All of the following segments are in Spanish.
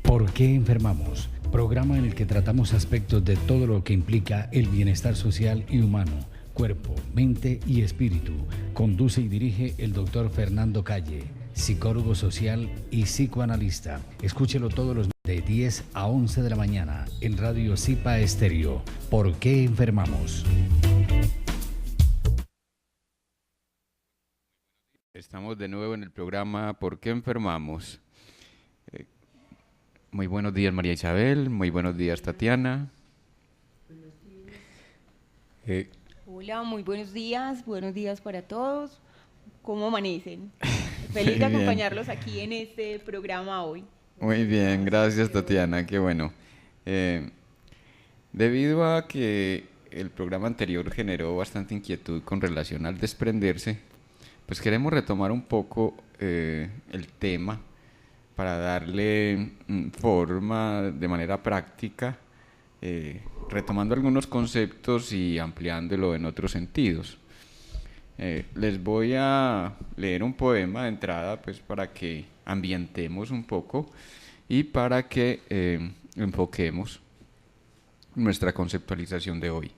¿Por qué enfermamos? Programa en el que tratamos aspectos de todo lo que implica el bienestar social y humano, cuerpo, mente y espíritu. Conduce y dirige el doctor Fernando Calle, psicólogo social y psicoanalista. Escúchelo todos los de 10 a 11 de la mañana en Radio Zipa Estéreo. ¿Por qué enfermamos? Estamos de nuevo en el programa ¿Por qué enfermamos? Muy buenos días, María Isabel. Muy buenos días, Tatiana. Hola, muy buenos días para todos. ¿Cómo amanecen? Feliz de acompañarlos aquí en este programa hoy. Muy bien, gracias, Tatiana, qué bueno. Debido a que el programa anterior generó bastante inquietud con relación al desprenderse, pues queremos retomar un poco el tema para darle forma de manera práctica, retomando algunos conceptos y ampliándolo en otros sentidos. Les voy a leer un poema de entrada, pues para que ambientemos un poco y para que enfoquemos nuestra conceptualización de hoy.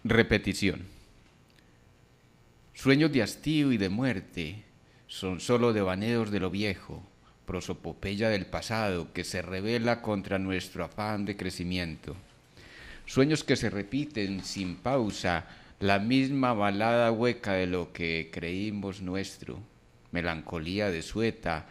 Repetición. Sueños de hastío y de muerte son solo devaneos de lo viejo, prosopopeya del pasado que se revela contra nuestro afán de crecimiento. Sueños que se repiten sin pausa, la misma balada hueca de lo que creímos nuestro, melancolía desueta,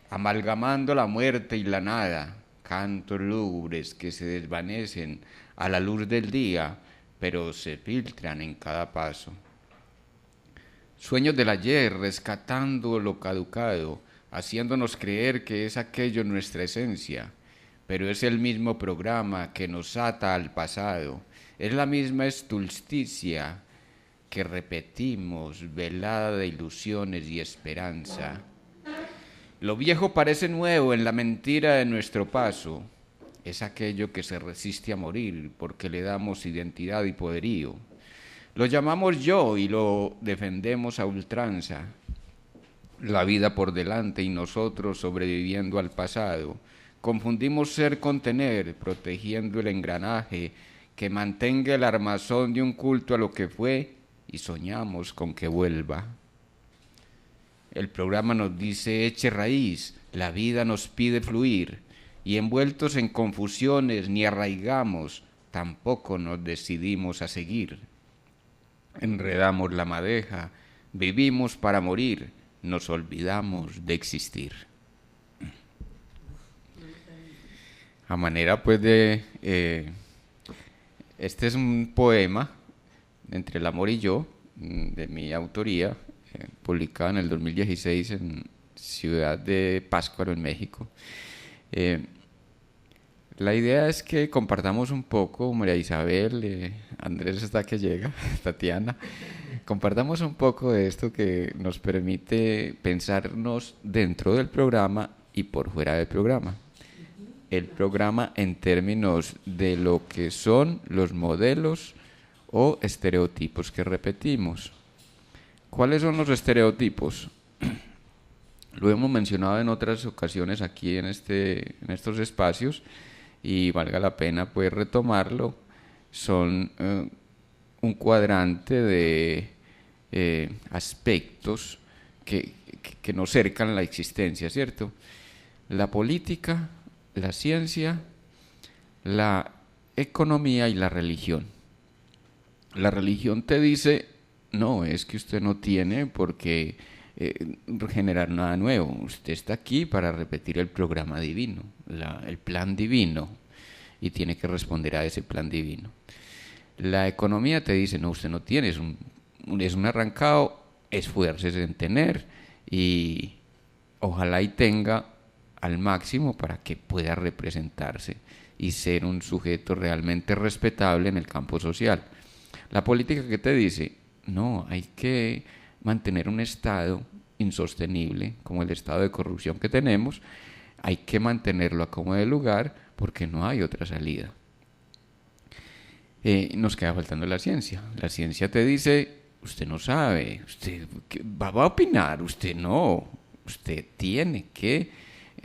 amalgamando la muerte y la nada, cantos lúgubres que se desvanecen a la luz del día, pero se filtran en cada paso. Sueños del ayer, rescatando lo caducado, haciéndonos creer que es aquello nuestra esencia, pero es el mismo programa que nos ata al pasado, es la misma estulticia que repetimos, velada de ilusiones y esperanza. Lo viejo parece nuevo en la mentira de nuestro paso, es aquello que se resiste a morir porque le damos identidad y poderío. Lo llamamos yo y lo defendemos a ultranza. La vida por delante y nosotros sobreviviendo al pasado. Confundimos ser con tener, protegiendo el engranaje que mantenga el armazón de un culto a lo que fue y soñamos con que vuelva. El programa nos dice eche raíz, la vida nos pide fluir y envueltos en confusiones ni arraigamos, tampoco nos decidimos a seguir. Enredamos la madeja, vivimos para morir, nos olvidamos de existir. A manera pues de... este es un poema entre el amor y yo, de mi autoría, publicado en el 2016 en Ciudad de Pátzcuaro, en México. La idea es que compartamos un poco, María Isabel, Andrés está que llega, Tatiana, compartamos un poco de esto que nos permite pensarnos dentro del programa y por fuera del programa. El programa en términos de lo que son los modelos o estereotipos que repetimos. ¿Cuáles son los estereotipos? Lo hemos mencionado en otras ocasiones aquí en estos espacios y valga la pena pues retomarlo. Son un cuadrante de aspectos que nos cercan la existencia, ¿cierto? La política, la ciencia, la economía y la religión. La religión te dice, no, es que usted no tiene por qué generar nada nuevo. Usted está aquí para repetir el programa divino, el plan divino, y tiene que responder a ese plan divino. La economía te dice, no, usted no tiene, es un arrancado, esfuércese en tener y ojalá y tenga al máximo para que pueda representarse y ser un sujeto realmente respetable en el campo social. La política que te dice, no, hay que mantener un estado insostenible como el estado de corrupción que tenemos, hay que mantenerlo a como de lugar porque no hay otra salida. Nos queda faltando la ciencia. La ciencia te dice, usted no sabe, usted va a opinar, usted no, usted tiene que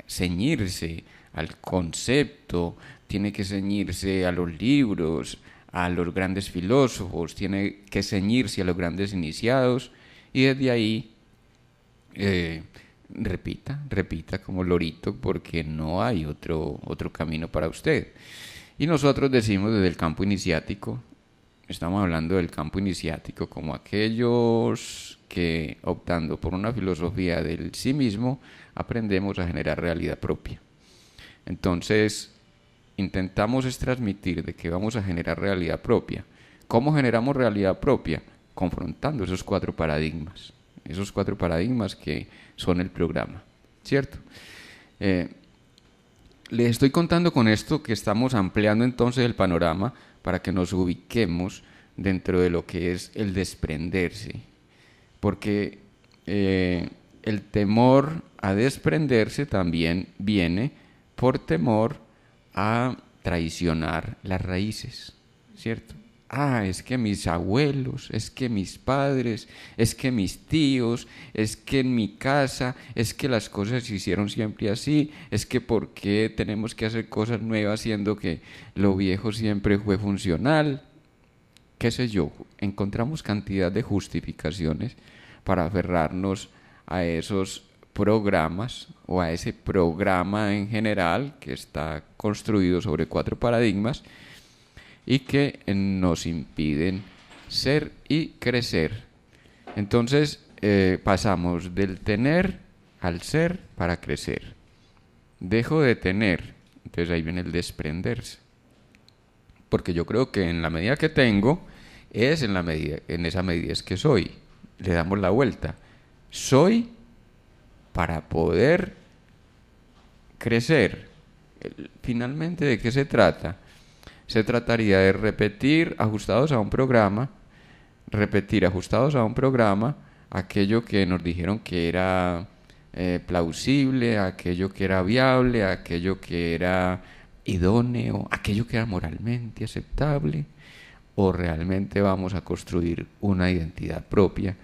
ceñirse al concepto, tiene que ceñirse a los libros, a los grandes filósofos, tiene que ceñirse a los grandes iniciados, y desde ahí repita como lorito, porque no hay otro camino para usted. Y nosotros decimos desde el campo iniciático, estamos hablando del campo iniciático como aquellos que, optando por una filosofía del sí mismo, aprendemos a generar realidad propia. Entonces, intentamos transmitir de que vamos a generar realidad propia. ¿Cómo generamos realidad propia? Confrontando esos 4 paradigmas. Esos 4 paradigmas que son el programa, ¿cierto? Les estoy contando con esto que estamos ampliando entonces el panorama para que nos ubiquemos dentro de lo que es el desprenderse. Porque el temor a desprenderse también viene por temor a traicionar las raíces, ¿cierto? Es que mis abuelos, es que mis padres, es que mis tíos, es que en mi casa, es que las cosas se hicieron siempre así, es que ¿por qué tenemos que hacer cosas nuevas siendo que lo viejo siempre fue funcional? ¿Qué sé yo? Encontramos cantidad de justificaciones para aferrarnos a esos programas o a ese programa en general que está construido sobre 4 paradigmas y que nos impiden ser y crecer. Entonces pasamos del tener al ser para crecer. Dejo de tener, entonces ahí viene el desprenderse. Porque yo creo que en la medida que tengo, en esa medida es que soy. Le damos la vuelta. Soy para poder crecer. Finalmente, ¿de qué se trata? Se trataría de repetir ajustados a un programa aquello que nos dijeron que era plausible, aquello que era viable, aquello que era idóneo, aquello que era moralmente aceptable, o realmente vamos a construir una identidad propia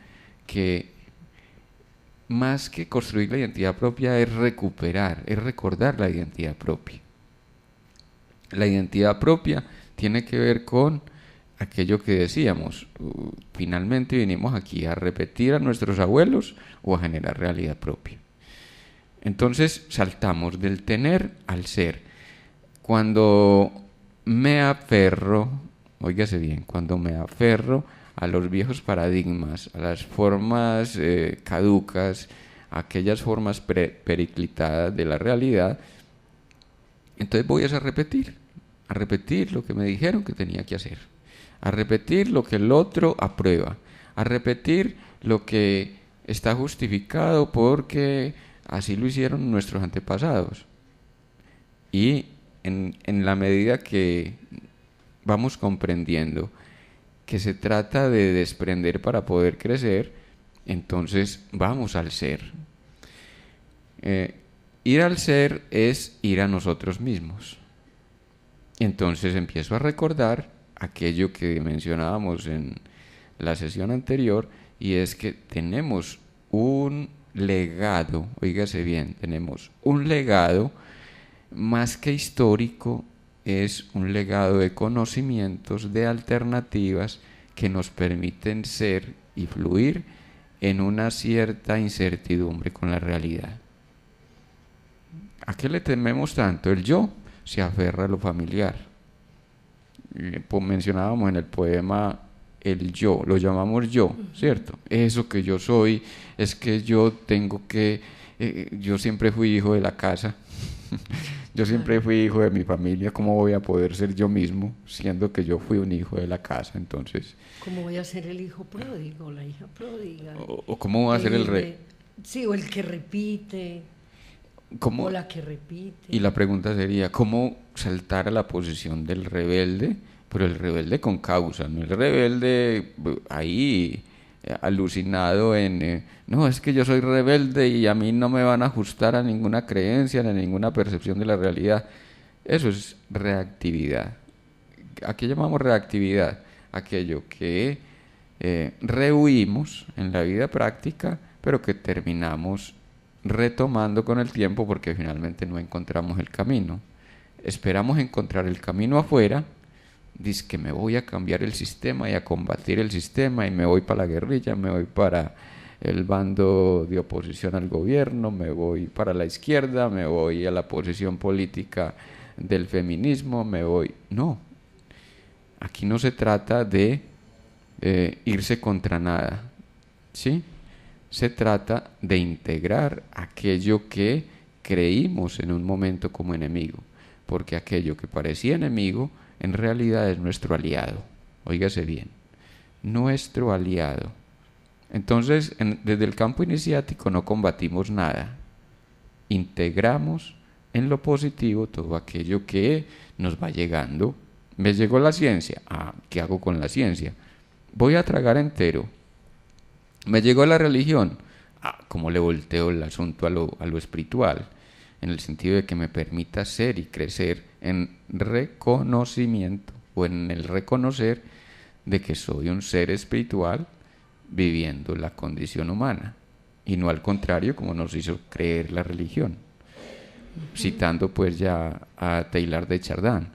que, más que construir la identidad propia, es recuperar, es recordar la identidad propia. La identidad propia tiene que ver con aquello que decíamos, finalmente vinimos aquí a repetir a nuestros abuelos o a generar realidad propia. Entonces saltamos del tener al ser. Cuando me aferro, óigase bien, cuando me aferro a los viejos paradigmas, a las formas caducas, a aquellas formas periclitadas de la realidad, entonces voy a repetir lo que me dijeron que tenía que hacer, a repetir lo que el otro aprueba, a repetir lo que está justificado porque así lo hicieron nuestros antepasados. Y en la medida que vamos comprendiendo que se trata de desprender para poder crecer, entonces vamos al ser. Ir al ser es ir a nosotros mismos. Entonces empiezo a recordar aquello que mencionábamos en la sesión anterior, y es que tenemos un legado, oígase bien, tenemos un legado más que histórico, es un legado de conocimientos, de alternativas que nos permiten ser y fluir en una cierta incertidumbre con la realidad. ¿A qué le tememos tanto? El yo se aferra a lo familiar. Mencionábamos en el poema el yo, lo llamamos yo, ¿cierto? Eso que yo soy, es que yo tengo que, yo siempre fui hijo de la casa, yo siempre fui hijo de mi familia, ¿cómo voy a poder ser yo mismo, siendo que yo fui un hijo de la casa? Entonces, ¿cómo voy a ser el hijo pródigo, la hija pródiga? O cómo voy a ser el rey. Sí, o el que repite, ¿cómo? O la que repite. Y la pregunta sería, ¿cómo saltar a la posición del rebelde? Pero el rebelde con causa, no el rebelde ahí alucinado en no, es que yo soy rebelde y a mí no me van a ajustar a ninguna creencia, ni a ninguna percepción de la realidad. Eso es reactividad. ¿A qué llamamos reactividad? Aquello que rehuimos en la vida práctica, pero que terminamos retomando con el tiempo porque finalmente no encontramos el camino. Esperamos encontrar el camino afuera, dice que me voy a cambiar el sistema y a combatir el sistema y me voy para la guerrilla, me voy para el bando de oposición al gobierno, me voy para la izquierda, me voy a la posición política del feminismo, me voy... No, aquí no se trata de irse contra nada, ¿sí? Se trata de integrar aquello que creímos en un momento como enemigo, porque aquello que parecía enemigo en realidad es nuestro aliado. Óigase bien, nuestro aliado. Entonces, desde el campo iniciático no combatimos nada, integramos en lo positivo todo aquello que nos va llegando. Me llegó la ciencia, ¿qué hago con la ciencia? Voy a tragar entero. Me llegó la religión, ¿cómo le volteo el asunto a lo espiritual? En el sentido de que me permita ser y crecer en reconocimiento o en el reconocer de que soy un ser espiritual viviendo la condición humana y no al contrario como nos hizo creer la religión, citando pues ya a Teilhard de Chardin.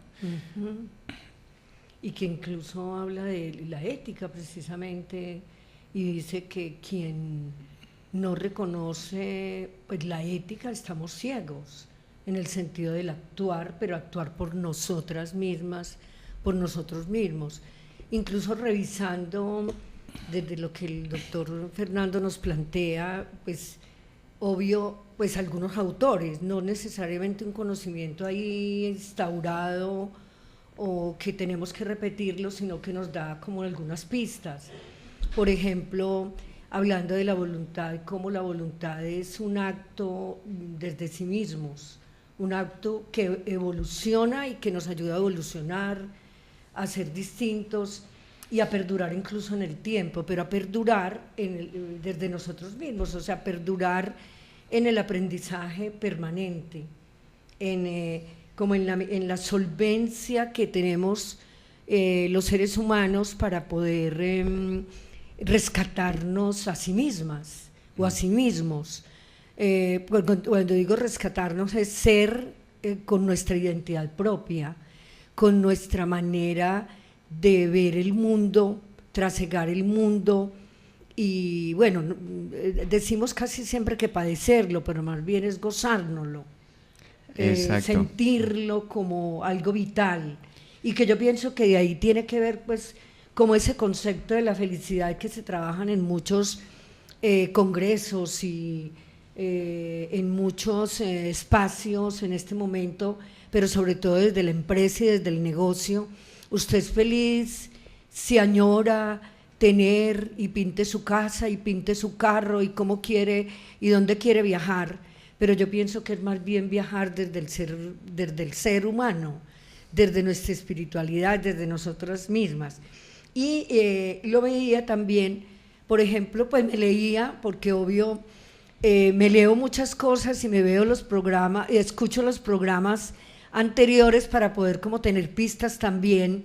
Y que incluso habla de la ética precisamente y dice que quien no reconoce pues, la ética, estamos ciegos en el sentido del actuar, pero actuar por nosotras mismas, por nosotros mismos. Incluso revisando desde lo que el doctor Fernando nos plantea, pues obvio, pues algunos autores, no necesariamente un conocimiento ahí instaurado o que tenemos que repetirlo, sino que nos da como algunas pistas. Por ejemplo, hablando de la voluntad, cómo la voluntad es un acto desde sí mismos, un acto que evoluciona y que nos ayuda a evolucionar, a ser distintos y a perdurar incluso en el tiempo, pero a perdurar desde nosotros mismos, o sea, perdurar en el aprendizaje permanente, como en la solvencia que tenemos los seres humanos para poder rescatarnos a sí mismas o a sí mismos. Cuando digo rescatarnos es ser con nuestra identidad propia, con nuestra manera de ver el mundo, trasegar el mundo y bueno, decimos casi siempre que padecerlo, pero más bien es gozárnoslo, sentirlo como algo vital y que yo pienso que de ahí tiene que ver pues como ese concepto de la felicidad que se trabajan en muchos congresos y en muchos espacios en este momento, pero sobre todo desde la empresa y desde el negocio. Usted es feliz si añora tener y pinte su casa y pinte su carro y cómo quiere y dónde quiere viajar, pero yo pienso que es más bien viajar desde el ser humano, desde nuestra espiritualidad, desde nosotras mismas. Y lo veía también, por ejemplo, pues me leía, porque obvio me leo muchas cosas y me veo los programas, escucho los programas anteriores para poder como tener pistas también,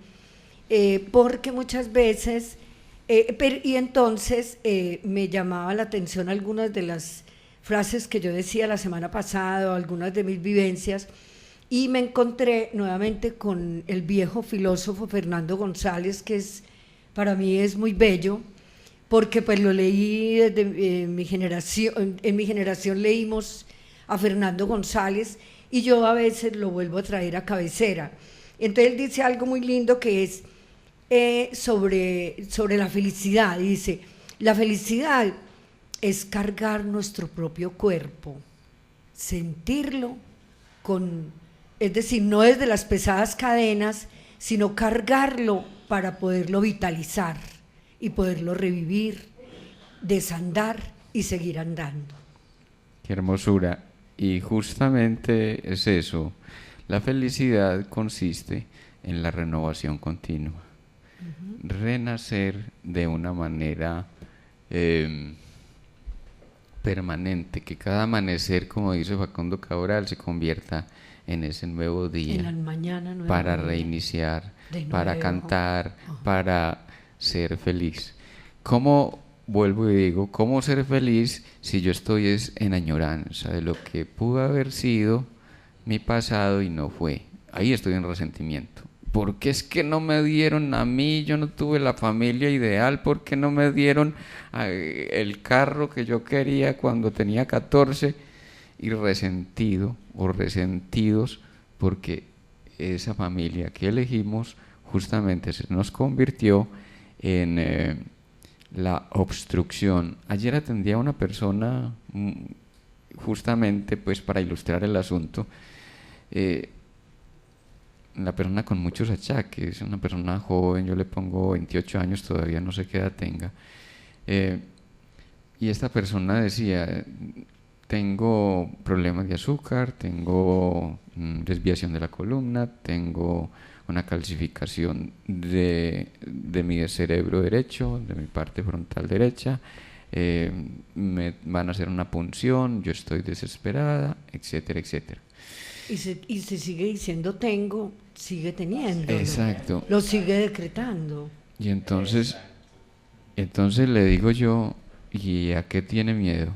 porque muchas veces, y entonces me llamaba la atención algunas de las frases que yo decía la semana pasada, o algunas de mis vivencias, y me encontré nuevamente con el viejo filósofo Fernando González, que para mí es muy bello, porque pues lo leí desde mi generación leímos a Fernando González, y yo a veces lo vuelvo a traer a cabecera. Entonces él dice algo muy lindo que es sobre la felicidad, y dice, la felicidad es cargar nuestro propio cuerpo, sentirlo es decir, no desde las pesadas cadenas, sino cargarlo para poderlo vitalizar y poderlo revivir, desandar y seguir andando. Qué hermosura. Y justamente es eso, la felicidad consiste en la renovación continua, renacer de una manera permanente, que cada amanecer, como dice Facundo Cabral, se convierta en ese nuevo día, para reiniciar, para cantar, para ser feliz. ¿Cómo vuelvo y digo, ¿cómo ser feliz si yo estoy en añoranza de lo que pudo haber sido mi pasado y no fue? Ahí estoy en resentimiento. ¿Por qué es que no me dieron a mí? Yo no tuve la familia ideal. ¿Por qué no me dieron el carro que yo quería cuando tenía 14? Y resentido o resentidos porque esa familia que elegimos justamente se nos convirtió en la obstrucción. Ayer atendí a una persona justamente pues para ilustrar el asunto, la persona con muchos achaques, una persona joven, yo le pongo 28 años, todavía no sé qué edad tenga, y esta persona decía, tengo problemas de azúcar, tengo desviación de la columna, tengo una calcificación de mi cerebro derecho, de mi parte frontal derecha, me van a hacer una punción, yo estoy desesperada, etcétera, etcétera. Y se sigue diciendo tengo, sigue teniendo. Exacto. Lo sigue decretando. Y entonces le digo yo, ¿y a qué tiene miedo?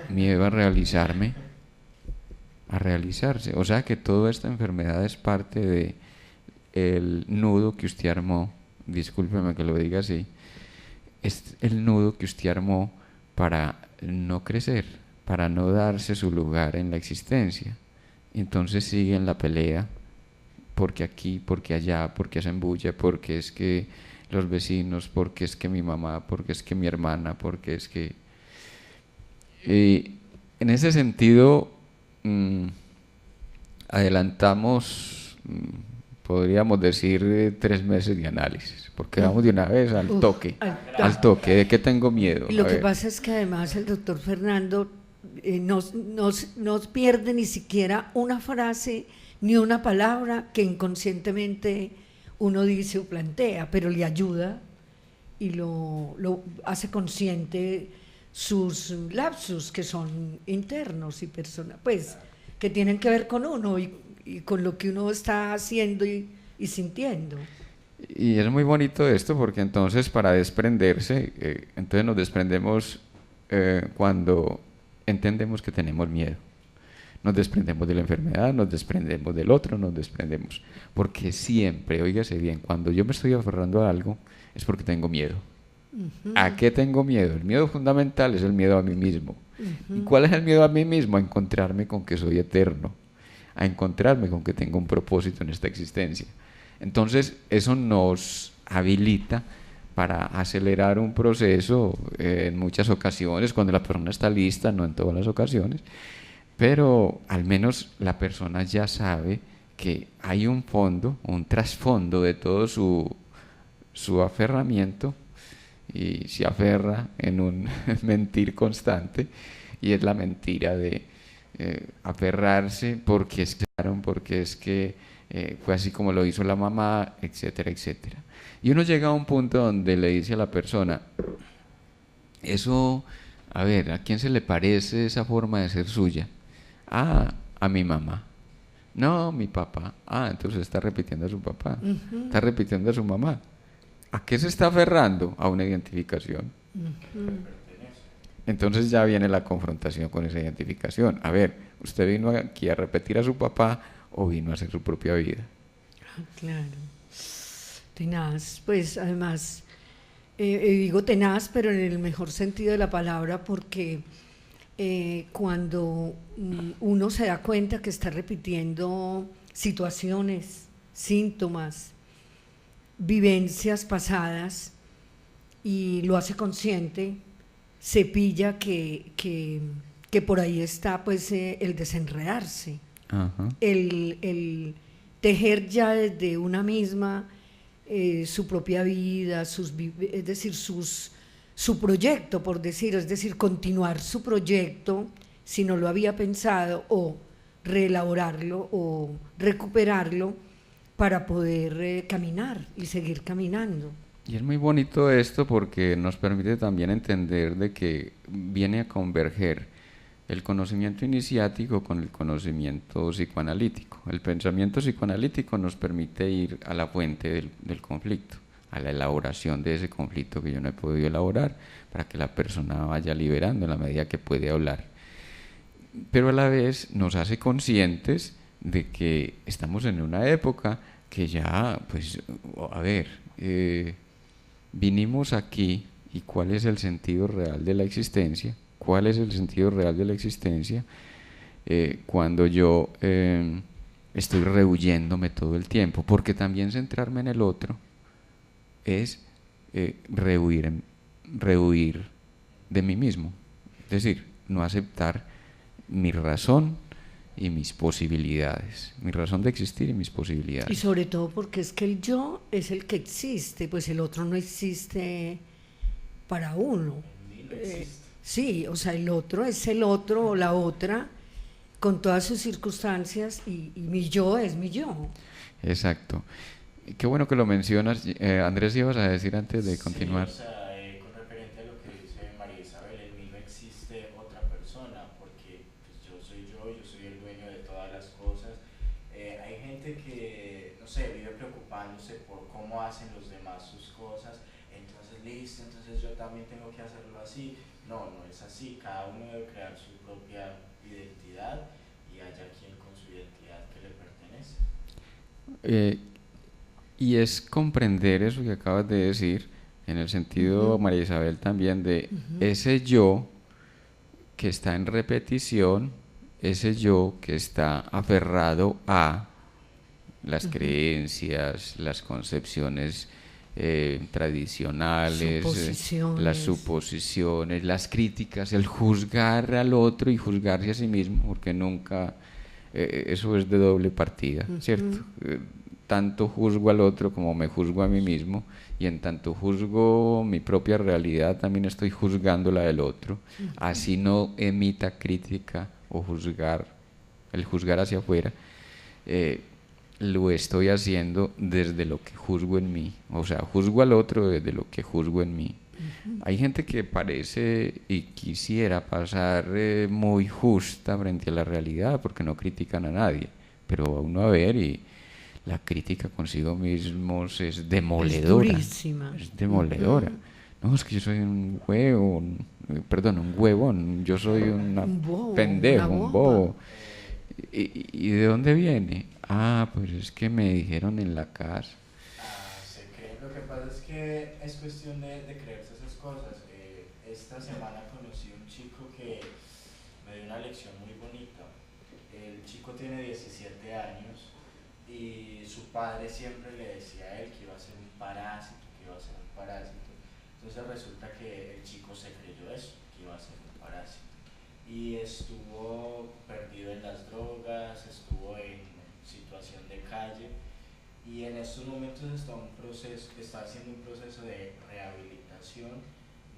Miedo a realizarme, a realizarse. O sea que toda esta enfermedad es parte de el nudo que usted armó, discúlpeme que lo diga así, es el nudo que usted armó para no crecer, para no darse su lugar en la existencia. Entonces sigue en la pelea, porque aquí, porque allá, porque hacen bulla, porque es que los vecinos, porque es que mi mamá, porque es que mi hermana, porque es que... en ese sentido, adelantamos, podríamos decir, 3 meses de análisis, porque vamos de una vez al toque, ¿de qué tengo miedo? Lo que pasa es que además el doctor Fernando no pierde ni siquiera una frase ni una palabra que inconscientemente uno dice o plantea, pero le ayuda y lo hace consciente sus lapsus que son internos y personas, pues que tienen que ver con uno y con lo que uno está haciendo y sintiendo. Y es muy bonito esto porque entonces para desprenderse, entonces nos desprendemos cuando entendemos que tenemos miedo. Nos desprendemos de la enfermedad, nos desprendemos del otro, nos desprendemos. Porque siempre, óigase bien, cuando yo me estoy aferrando a algo es porque tengo miedo. ¿A qué tengo miedo? El miedo fundamental es el miedo a mí mismo. ¿Y cuál es el miedo a mí mismo? A encontrarme con que soy eterno, a encontrarme con que tengo un propósito en esta existencia. Entonces, eso nos habilita para acelerar un proceso en muchas ocasiones, cuando la persona está lista, no en todas las ocasiones, pero al menos la persona ya sabe que hay un fondo, un trasfondo de todo su aferramiento, y se aferra en un mentir constante, y es la mentira de aferrarse porque es claro, porque es que fue así como lo hizo la mamá, etcétera, etcétera. Y uno llega a un punto donde le dice a la persona, eso, a ver, ¿a quién se le parece esa forma de ser suya? Ah, a mi mamá. No, mi papá. Ah, entonces está repitiendo a su papá, está repitiendo a su mamá. ¿A qué se está aferrando? A una identificación. Entonces ya viene la confrontación con esa identificación. A ver, ¿usted vino aquí a repetir a su papá o vino a hacer su propia vida? Claro. Tenaz, pues además, digo tenaz, pero en el mejor sentido de la palabra, porque cuando uno se da cuenta que está repitiendo situaciones, síntomas, vivencias pasadas y lo hace consciente, se pilla que por ahí está pues el desenredarse, el tejer ya desde una misma su propia vida, es decir, su proyecto, por decir, es decir, continuar su proyecto si no lo había pensado, o reelaborarlo o recuperarlo para poder caminar y seguir caminando. Y es muy bonito esto porque nos permite también entender de que viene a converger el conocimiento iniciático con el conocimiento psicoanalítico. El pensamiento psicoanalítico nos permite ir a la fuente del conflicto, a la elaboración de ese conflicto que yo no he podido elaborar, para que la persona vaya liberando en la medida que puede hablar. Pero a la vez nos hace conscientes de que estamos en una época que ya, pues, a ver, vinimos aquí, y ¿cuál es el sentido real de la existencia? ¿Cuál es el sentido real de la existencia? Cuando yo estoy rehuyéndome todo el tiempo, porque también centrarme en el otro es rehuir de mí mismo, es decir, no aceptar mi razón y mis posibilidades, mi razón de existir y mis posibilidades. Y sobre todo porque es que el yo es el que existe, pues el otro no existe para uno. Sí, o sea, el otro es el otro o la otra con todas sus circunstancias y mi yo es mi yo. Exacto. Qué bueno que lo mencionas. Andrés, ¿ibas a decir antes de continuar? Sí, o sea, con referente a lo que dice María Isabel, en mí no existe otra persona, porque pues, yo soy el dueño de todas las cosas. Hay gente que, no sé, vive preocupándose por cómo hacen los demás sus cosas, entonces listo, entonces yo también tengo que hacerlo así. No, no es así, cada uno debe crear su propia identidad y haya quien con su identidad que le pertenece. Y es comprender eso que acabas de decir, en el sentido, María Isabel, también de ese yo que está en repetición, ese yo que está aferrado a las creencias, las concepciones tradicionales, las suposiciones, las críticas, el juzgar al otro y juzgarse a sí mismo, porque nunca, eso es de doble partida, ¿cierto? Tanto juzgo al otro como me juzgo a mí mismo, y en tanto juzgo mi propia realidad también estoy juzgando la del otro, así no emita crítica o el juzgar hacia afuera, lo estoy haciendo desde lo que juzgo en mí, o sea, juzgo al otro desde lo que juzgo en mí. Hay gente que parece y quisiera pasar muy justa frente a la realidad porque no critican a nadie, pero a uno a ver y la crítica consigo mismos es demoledora. Es durísima. Es demoledora. No, es que yo soy un huevón, yo soy un bobo, pendejo, un bobo. ¿Y de dónde viene? Ah, pues es que me dijeron en la casa. Se cree. Lo que pasa es que es cuestión de creerse esas cosas. Esta semana conocí un chico que me dio una lección muy bonita. El chico tiene 17 años y su padre siempre le decía a él que iba a ser un parásito, Entonces resulta que el chico se creyó eso, que iba a ser un parásito. Y estuvo perdido en las drogas, estuvo en situación de calle, y en estos momentos está haciendo un proceso de rehabilitación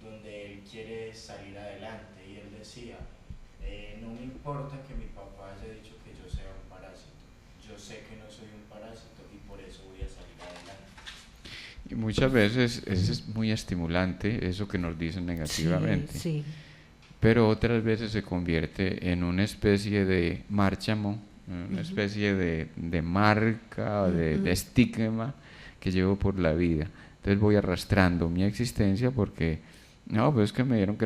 donde él quiere salir adelante, y él decía, no me importa que mi papá haya dicho que yo sea un parásito, yo sé que no soy un parásito y por eso voy a salir adelante. Y muchas veces es muy estimulante eso que nos dicen negativamente. Sí. Pero otras veces se convierte en una especie de márchamo, una especie de marca, de estigma que llevo por la vida. Entonces voy arrastrando mi existencia porque, no, pues es que me dijeron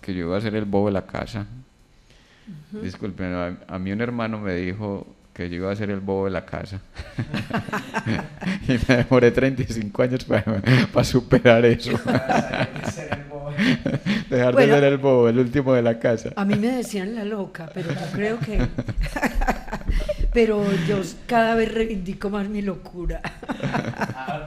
que yo iba a ser el bobo de la casa. Disculpen, a mí un hermano me dijo que yo iba a ser el bobo de la casa. Y me demoré 35 años para superar eso. Dejar de ser el bobo, el último de la casa. A mí me decían la loca, pero yo creo que... pero yo cada vez reivindico más mi locura.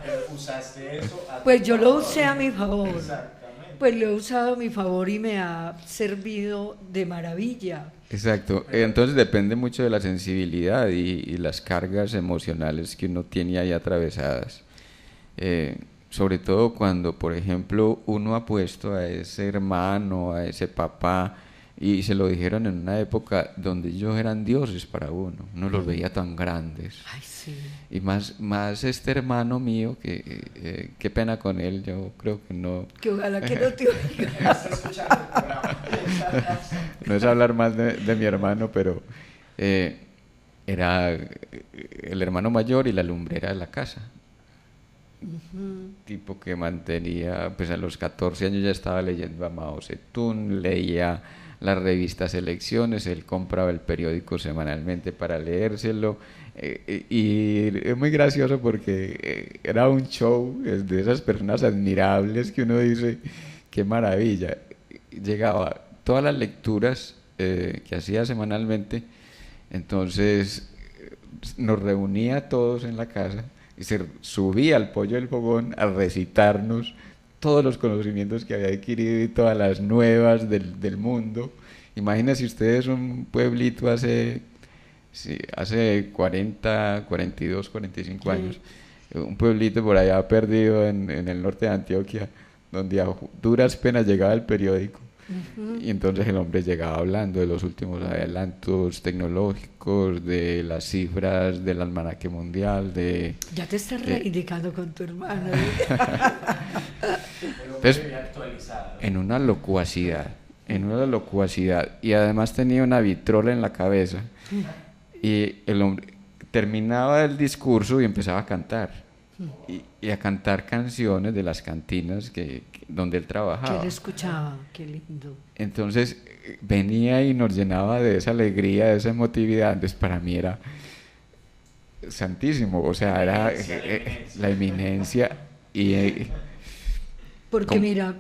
Pero usaste eso a pues yo lo usé a mi favor. Exactamente. Pues lo he usado a mi favor y me ha servido de maravilla. Exacto, entonces depende mucho de la sensibilidad y las cargas emocionales que uno tiene ahí atravesadas. Sobre todo cuando, por ejemplo, uno ha puesto a ese hermano, a ese papá, y se lo dijeron en una época donde ellos eran dioses para uno los veía tan grandes. Ay, sí. Y más este hermano mío, que qué pena con él, yo creo que no... Que ojalá que no te oiga. No es hablar más de mi hermano, pero era el hermano mayor y la lumbrera de la casa. tipo que mantenía, pues a los 14 años ya estaba leyendo a Mao Zedong, leía las revistas Elecciones, él compraba el periódico semanalmente para leérselo, y es muy gracioso porque era un show de esas personas admirables que uno dice, qué maravilla. Llegaba todas las lecturas que hacía semanalmente, entonces nos reunía a todos en la casa y se subía al pollo del fogón a recitarnos todos los conocimientos que había adquirido y todas las nuevas del mundo. Imagínense ustedes un pueblito hace 40, 42, 45 años, un pueblito por allá perdido en el norte de Antioquia, donde a duras penas llegaba el periódico. Y entonces el hombre llegaba hablando de los últimos adelantos tecnológicos, de las cifras del almanaque mundial, de... Ya te estás reivindicando con tu hermano. Entonces, en una locuacidad, y además tenía una vitrola en la cabeza, y el hombre terminaba el discurso y empezaba a cantar, y a cantar canciones de las cantinas donde él trabajaba. Que él escuchaba, qué lindo. Entonces venía y nos llenaba de esa alegría, de esa emotividad. Entonces para mí era santísimo, o sea, era la eminencia. Porque mira,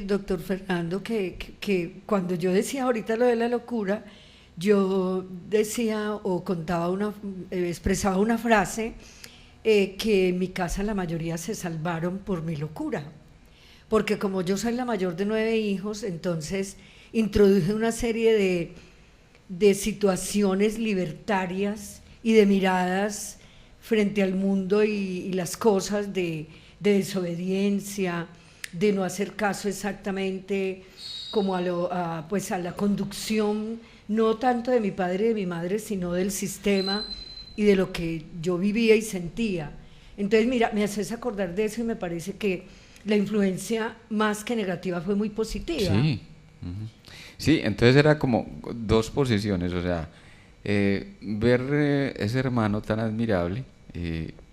doctor Fernando, que cuando yo decía ahorita lo de la locura, yo decía o contaba expresaba una frase que en mi casa la mayoría se salvaron por mi locura. Porque como yo soy la mayor de 9 hijos, entonces introduje una serie de situaciones libertarias y de miradas frente al mundo y las cosas de desobediencia, de no hacer caso exactamente como a la conducción, no tanto de mi padre y de mi madre, sino del sistema y de lo que yo vivía y sentía. Entonces, mira, me haces acordar de eso y me parece que la influencia más que negativa fue muy positiva. Sí, sí, entonces era como dos posiciones, o sea, ver ese hermano tan admirable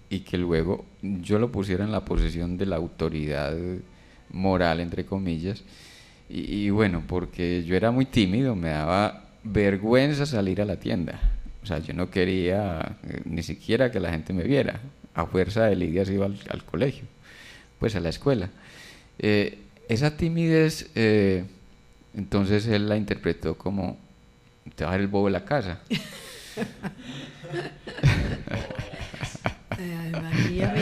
y que luego yo lo pusiera en la posición de la autoridad moral, entre comillas, y bueno, porque yo era muy tímido, me daba vergüenza salir a la tienda, o sea, yo no quería ni siquiera que la gente me viera, a fuerza de lidias iba al colegio, pues a la escuela. Esa timidez, entonces él la interpretó como, te va a dar el bobo de la casa. Ay, María,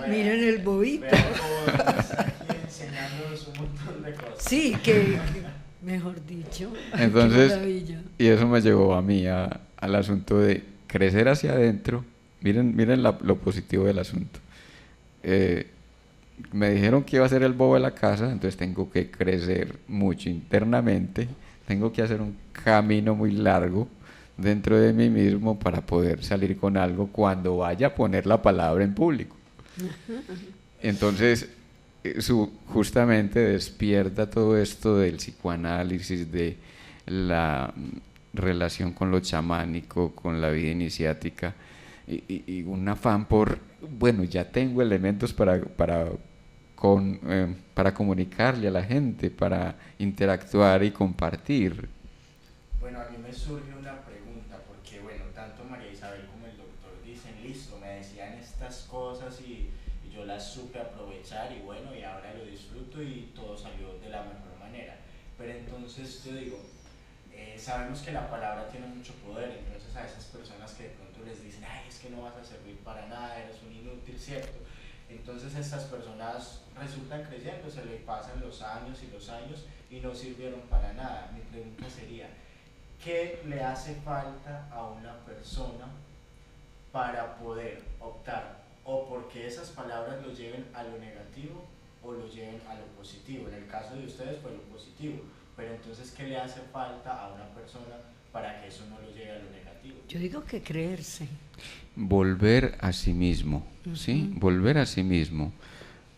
miren el bobito. Sí, que mejor dicho. Entonces, y eso me llevó a mí al asunto de crecer hacia adentro. Miren lo positivo del asunto. Me dijeron que iba a ser el bobo de la casa, entonces tengo que crecer mucho internamente, tengo que hacer un camino muy largo dentro de mí mismo para poder salir con algo cuando vaya a poner la palabra en público. Entonces, justamente despierta todo esto del psicoanálisis, de la relación con lo chamánico, con la vida iniciática, y un afán por, bueno, ya tengo elementos para comunicarle a la gente, para interactuar y compartir. Bueno, a mí me surge una pregunta, porque bueno, tanto María Isabel como el doctor dicen, listo, me decían estas cosas y yo las supe aprovechar y bueno, y ahora lo disfruto y todo salió de la mejor manera. Pero entonces yo digo, sabemos que la palabra tiene mucho poder, entonces a esas personas que de pronto les dicen, ay, es que no vas a servir para nada, eres un inútil, ¿cierto? Entonces estas personas resultan creyendo, se le pasan los años y no sirvieron para nada. Mi pregunta sería, ¿qué le hace falta a una persona para poder optar o porque esas palabras lo lleven a lo negativo o lo lleven a lo positivo? En el caso de ustedes fue lo positivo, pero entonces ¿qué le hace falta a una persona para que eso no lo lleve a lo negativo? Yo digo que creerse. Volver a sí mismo, ¿sí? Volver a sí mismo,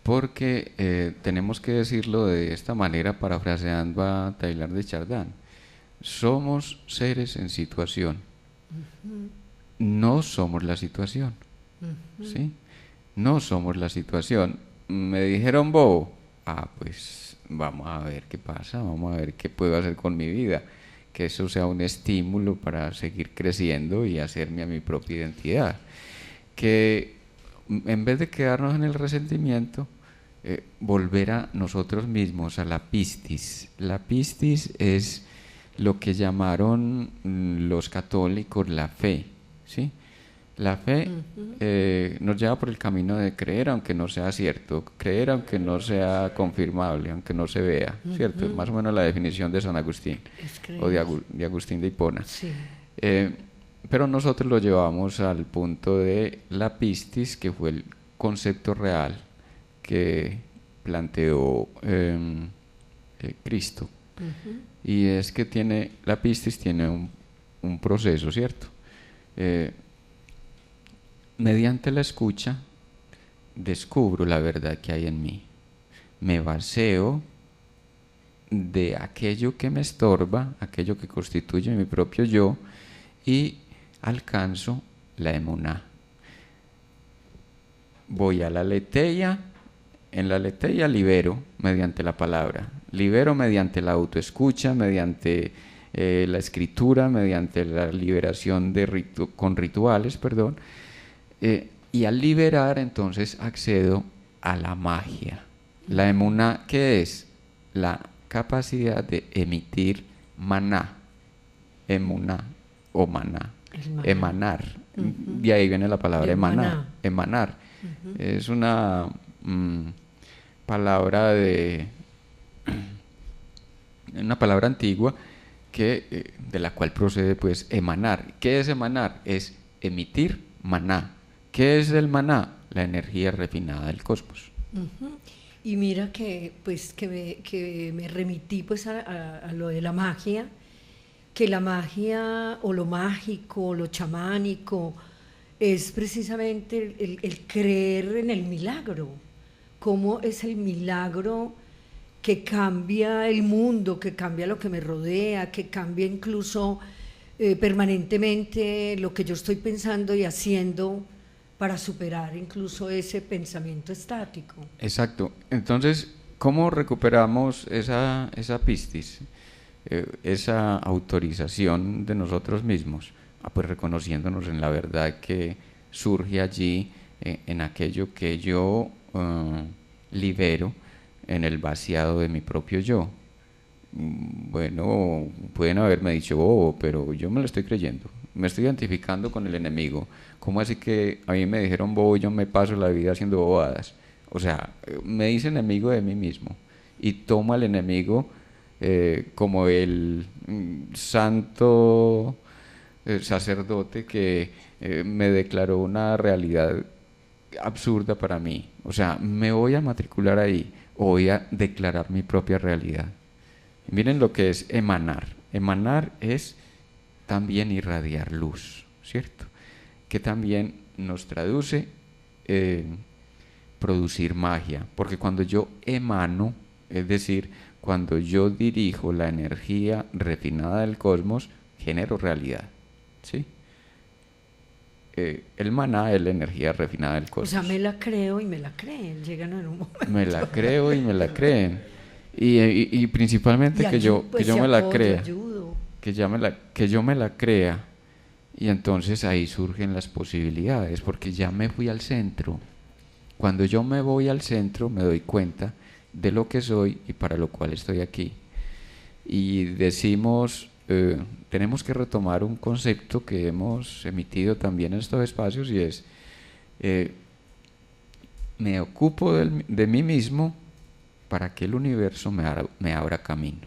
porque tenemos que decirlo de esta manera, parafraseando a Teilhard de Chardin: somos seres en situación, no somos la situación, ¿sí? no somos la situación. Me dijeron bobo, pues vamos a ver qué pasa, vamos a ver qué puedo hacer con mi vida, que eso sea un estímulo para seguir creciendo y hacerme a mi propia identidad. Que en vez de quedarnos en el resentimiento, volver a nosotros mismos, a la pistis. La pistis es lo que llamaron los católicos la fe, ¿sí? La fe nos lleva por el camino de creer aunque no sea cierto, creer aunque no sea confirmable, aunque no se vea, ¿cierto? Más o menos la definición de San Agustín o de Agustín de Hipona. Sí. Pero nosotros lo llevamos al punto de la pistis, que fue el concepto real que planteó Cristo. Y es que la pistis tiene un proceso, ¿cierto? Mediante la escucha descubro la verdad que hay en mí. Me vacío de aquello que me estorba, aquello que constituye mi propio yo, y alcanzo la emuná. Voy a la aletheia. En la aletheia libero mediante la palabra, libero mediante la autoescucha, mediante la escritura, mediante la liberación con rituales, perdón. Y al liberar, entonces accedo a la magia. La emuná, ¿qué es? La capacidad de emitir maná, emuná o maná, emanar. De ahí viene la palabra emanar. Emanar. Es una palabra una palabra antigua de la cual procede pues emanar. ¿Qué es emanar? Es emitir maná. ¿Qué es el maná? La energía refinada del cosmos. Y mira que pues que me remití pues a lo de la magia, que la magia o lo mágico o lo chamánico es precisamente el creer en el milagro. Cómo es el milagro que cambia el mundo, que cambia lo que me rodea, que cambia incluso permanentemente lo que yo estoy pensando y haciendo para superar incluso ese pensamiento estático. Exacto. Entonces, ¿cómo recuperamos esa pistis, esa autorización de nosotros mismos? Pues reconociéndonos en la verdad que surge allí, en aquello que yo libero, en el vaciado de mi propio yo. Bueno, pueden haberme dicho bobo, pero yo me lo estoy creyendo. Me estoy identificando con el enemigo. ¿Cómo así que a mí me dijeron bobo y yo me paso la vida haciendo bobadas? O sea, me hice enemigo de mí mismo y tomo al enemigo como el santo sacerdote que me declaró una realidad absurda para mí. O sea, me voy a matricular ahí o voy a declarar mi propia realidad. Miren lo que es emanar. Emanar es también irradiar luz, ¿cierto? Que también nos traduce producir magia, porque cuando yo emano, es decir, cuando yo dirijo la energía refinada del cosmos, genero realidad, ¿sí? El maná es la energía refinada del cosmos. O sea, me la creo y me la creen, llegan en un momento. Me la creo y me la creen. Y principalmente que yo me la crea. Que yo me la crea. Y entonces ahí surgen las posibilidades, porque ya me fui al centro. Cuando yo me voy al centro me doy cuenta de lo que soy y para lo cual estoy aquí. Y decimos, tenemos que retomar un concepto que hemos emitido también en estos espacios, y es, me ocupo de mí mismo para que el universo me abra camino,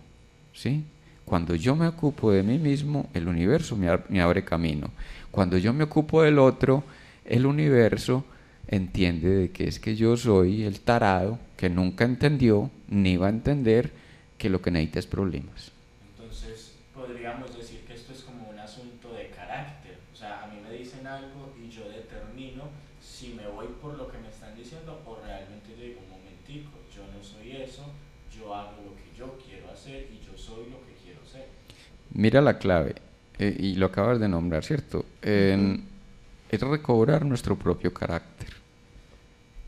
¿sí? Cuando yo me ocupo de mí mismo, el universo me abre camino. Cuando yo me ocupo del otro, el universo entiende de que es que yo soy el tarado que nunca entendió ni va a entender que lo que necesita es problemas. Entonces podríamos decir que esto es como un asunto de carácter. O sea, a mí me dicen algo y yo determino si me voy por lo que me están diciendo o realmente yo digo, un momentico, yo no soy eso, yo hago lo que yo quiero hacer y yo soy lo que quiero ser. Mira la clave, y lo acabas de nombrar, ¿cierto? Es recobrar nuestro propio carácter.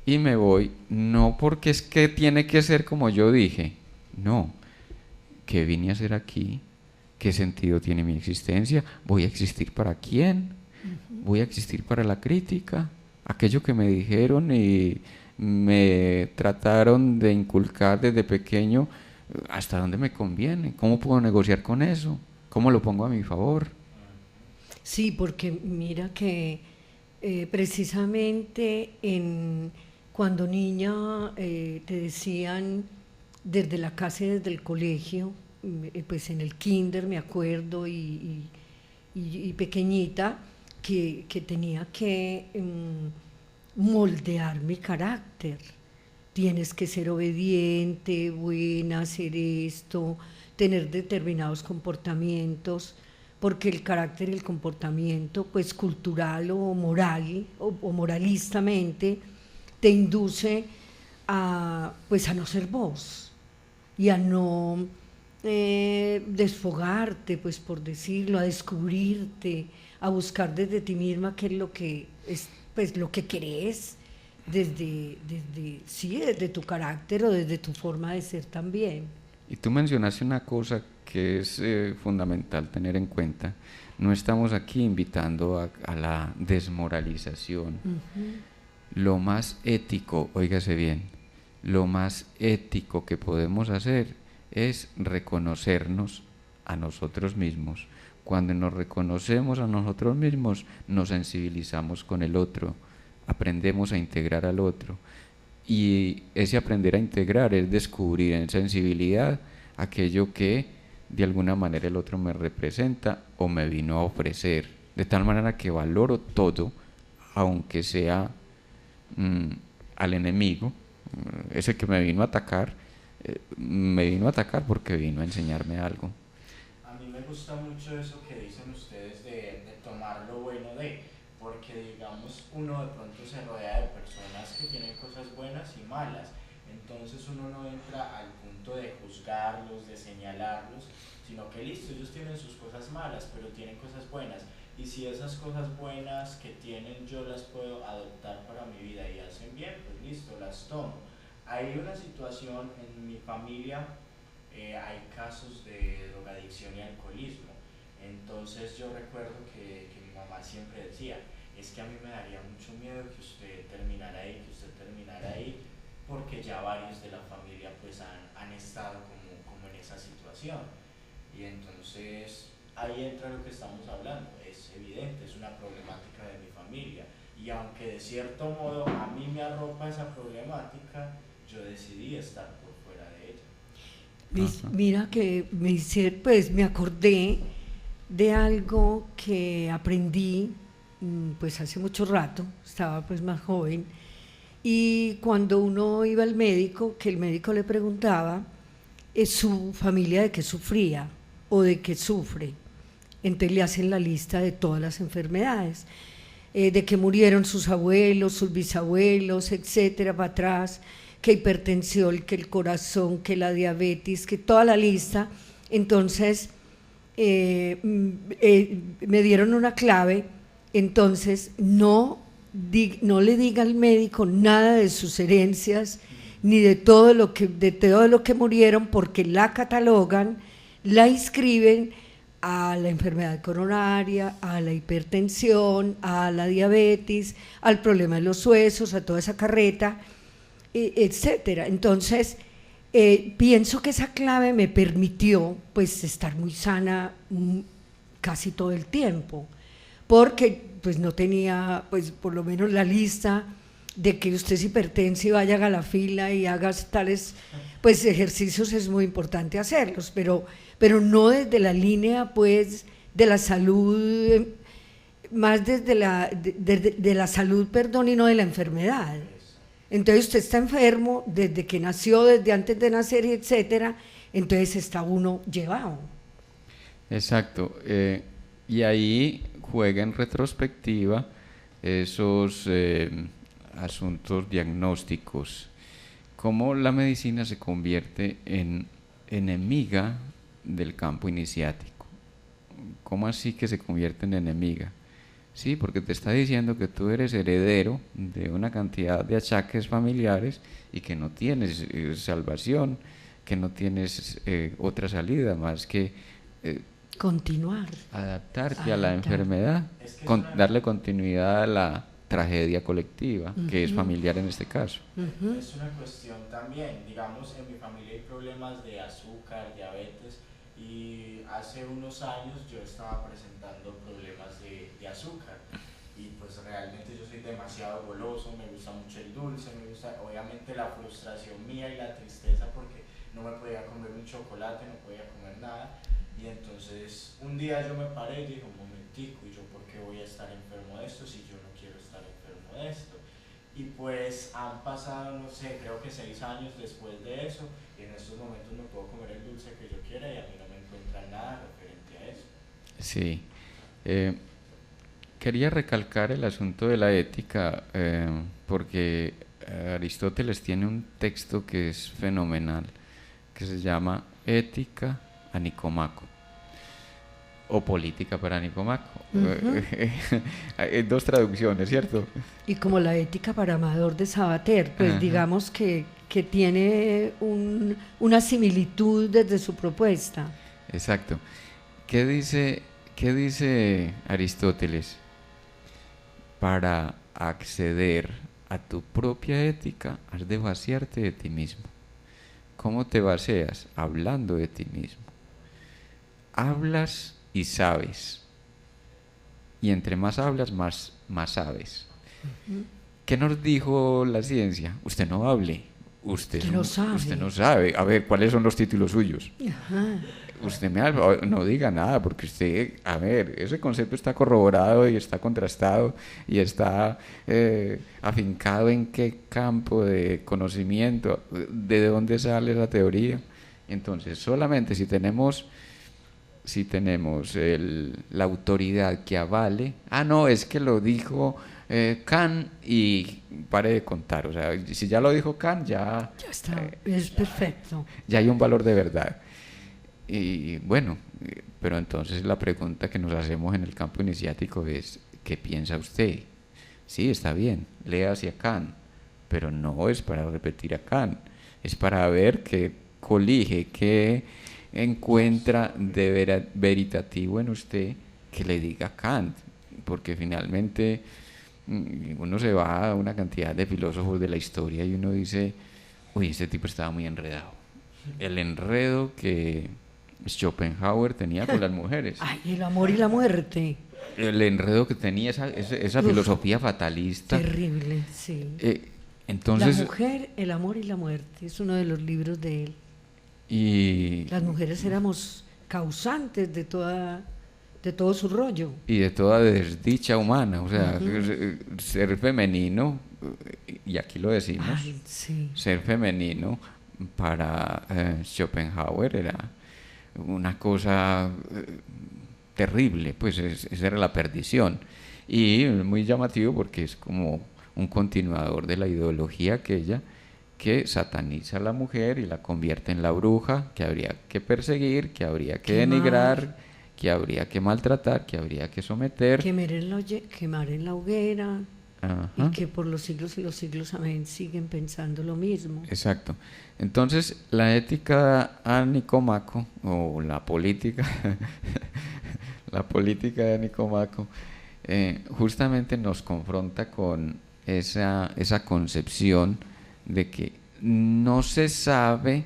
y me voy, no porque es que tiene que ser como yo dije, no, ¿qué vine a hacer aquí? ¿Qué sentido tiene mi existencia? ¿Voy a existir para quién? ¿Voy a existir para la crítica? Aquello que me dijeron y me trataron de inculcar desde pequeño, ¿hasta dónde me conviene? ¿Cómo puedo negociar con eso? ¿Cómo lo pongo a mi favor? Sí, porque mira que precisamente cuando niña te decían desde la casa y desde el colegio, pues en el kinder me acuerdo y pequeñita, que tenía que moldear mi carácter. Tienes que ser obediente, buena, hacer esto, tener determinados comportamientos, porque el carácter y el comportamiento, pues cultural o moral o moralistamente, te induce pues a no ser vos y a no desfogarte, pues por decirlo, a descubrirte, a buscar desde ti misma qué es lo que es, pues lo que querés desde tu carácter o desde tu forma de ser también. Y tú mencionaste una cosa que es fundamental tener en cuenta. No estamos aquí invitando a la desmoralización. Lo más ético, óigase bien, lo más ético que podemos hacer es reconocernos a nosotros mismos. Cuando nos reconocemos a nosotros mismos, nos sensibilizamos con el otro, aprendemos a integrar al otro. Y ese aprender a integrar es descubrir en sensibilidad aquello que de alguna manera el otro me representa o me vino a ofrecer, de tal manera que valoro todo, aunque sea al enemigo, ese que me vino a atacar porque vino a enseñarme algo. A mí me gusta mucho eso que dicen ustedes de tomar lo bueno porque digamos uno de pronto se rodea de personas que tienen cosas buenas y malas, entonces uno no entra al punto de juzgarlos, de señalarlos, sino que listo, ellos tienen sus cosas malas, pero tienen cosas buenas, y si esas cosas buenas que tienen yo las puedo adoptar para mi vida y hacen bien, pues listo, las tomo. Hay una situación en mi familia, hay casos de drogadicción y alcoholismo, entonces yo recuerdo que mi mamá siempre decía, es que a mí me daría mucho miedo que usted terminara ahí, porque ya varios de la familia pues han estado como en esa situación. Y entonces ahí entra lo que estamos hablando, es evidente, es una problemática de mi familia. Y aunque de cierto modo a mí me arropa esa problemática, yo decidí estar por fuera de ella. Mira que me acordé de algo que aprendí pues hace mucho rato, estaba pues más joven, y cuando uno iba al médico, que el médico le preguntaba su familia de qué sufría o de qué sufre, entonces le hacen la lista de todas las enfermedades, de que murieron sus abuelos, sus bisabuelos, etcétera, para atrás, que hipertensión, que el corazón, que la diabetes, que toda la lista. Entonces me dieron una clave. Entonces no le diga al médico nada de sus herencias ni de todo lo que murieron, porque la catalogan, la inscriben a la enfermedad coronaria, a la hipertensión, a la diabetes, al problema de los huesos, a toda esa carreta, etcétera. Entonces pienso que esa clave me permitió pues estar muy sana casi todo el tiempo, porque pues no tenía pues por lo menos la lista de que usted es hipertenso y vaya, haga la fila y haga tales pues ejercicios, es muy importante hacerlos, pero no desde la línea pues de la salud, más desde de la salud, perdón, y no de la enfermedad. Entonces usted está enfermo desde que nació, desde antes de nacer, etcétera, entonces está uno llevado. Exacto, y ahí juega en retrospectiva esos asuntos diagnósticos, cómo la medicina se convierte en enemiga del campo iniciático. ¿Cómo así que se convierte en enemiga? Sí, porque te está diciendo que tú eres heredero de una cantidad de achaques familiares y que no tienes salvación, que no tienes otra salida más que continuar, adaptarte a la enfermedad, Es que darle continuidad a la tragedia colectiva, que es familiar en este caso. es una cuestión también, digamos, en mi familia hay problemas de azúcar, diabetes, y hace unos años yo estaba presentando problemas de azúcar, y pues realmente yo soy demasiado goloso, me gusta mucho el dulce, me gusta obviamente la frustración mía y la tristeza porque no me podía comer un chocolate, no podía comer nada, y entonces un día yo me paré y dije un momentico, ¿y yo por qué voy a estar enfermo de esto si yo no quiero estar enfermo de esto? Y pues han pasado, no sé, creo que 6 años después de eso, y en estos momentos me puedo comer el dulce que yo quiera y a mí no me encuentra nada referente a eso. Sí. Quería recalcar el asunto de la ética, porque Aristóteles tiene un texto que es fenomenal, que se llama Ética a Nicomaco, o Política para Nicomaco. Hay dos traducciones, ¿cierto? y como la ética para Amador de Sabater, pues digamos que tiene una similitud desde su propuesta. Exacto. ¿Qué dice Aristóteles? Para acceder a tu propia ética, has de vaciarte de ti mismo. ¿Cómo te vacías? Hablando de ti mismo. Hablas y sabes. Y entre más hablas, más sabes. ¿Qué nos dijo la ciencia? Usted no hable. Usted no sabe. Usted no sabe. A ver, ¿cuáles son los títulos suyos? Ajá. Usted no diga nada, porque usted, a ver, ese concepto está corroborado y está contrastado y está afincado en qué campo de conocimiento, de dónde sale la teoría. Entonces, solamente si tenemos la autoridad que avale, no, es que lo dijo Kant y pare de contar, o sea, si ya lo dijo Kant, ya está, es perfecto. Ya hay un valor de verdad. Y bueno, pero entonces la pregunta que nos hacemos en el campo iniciático es, ¿qué piensa usted? Sí, está bien, lea hacia Kant, pero no es para repetir a Kant, es para ver qué colige, qué encuentra de veritativo en usted que le diga Kant, porque finalmente uno se va a una cantidad de filósofos de la historia y uno dice, uy, este tipo estaba muy enredado. El enredo que Schopenhauer tenía con las mujeres. Ay, el amor y la muerte. El enredo que tenía esa filosofía fatalista. Terrible, sí. Entonces, La mujer, el amor y la muerte, es uno de los libros de él. Y las mujeres éramos causantes de todo su rollo. Y de toda desdicha humana, o sea, ser femenino, y aquí lo decimos, sí. Ser femenino para Schopenhauer era una cosa terrible, pues esa era la perdición. Y muy llamativo porque es como un continuador de la ideología aquella que sataniza a la mujer y la convierte en la bruja, que habría que perseguir, que habría que denigrar, que habría que maltratar, que habría que someter. Quemar en la hoguera. Ajá. Y que por los siglos y los siglos, amén, siguen pensando lo mismo. Exacto. Entonces, la ética a Nicomaco, o la política, la política de Nicomaco, justamente nos confronta con esa concepción de que no se sabe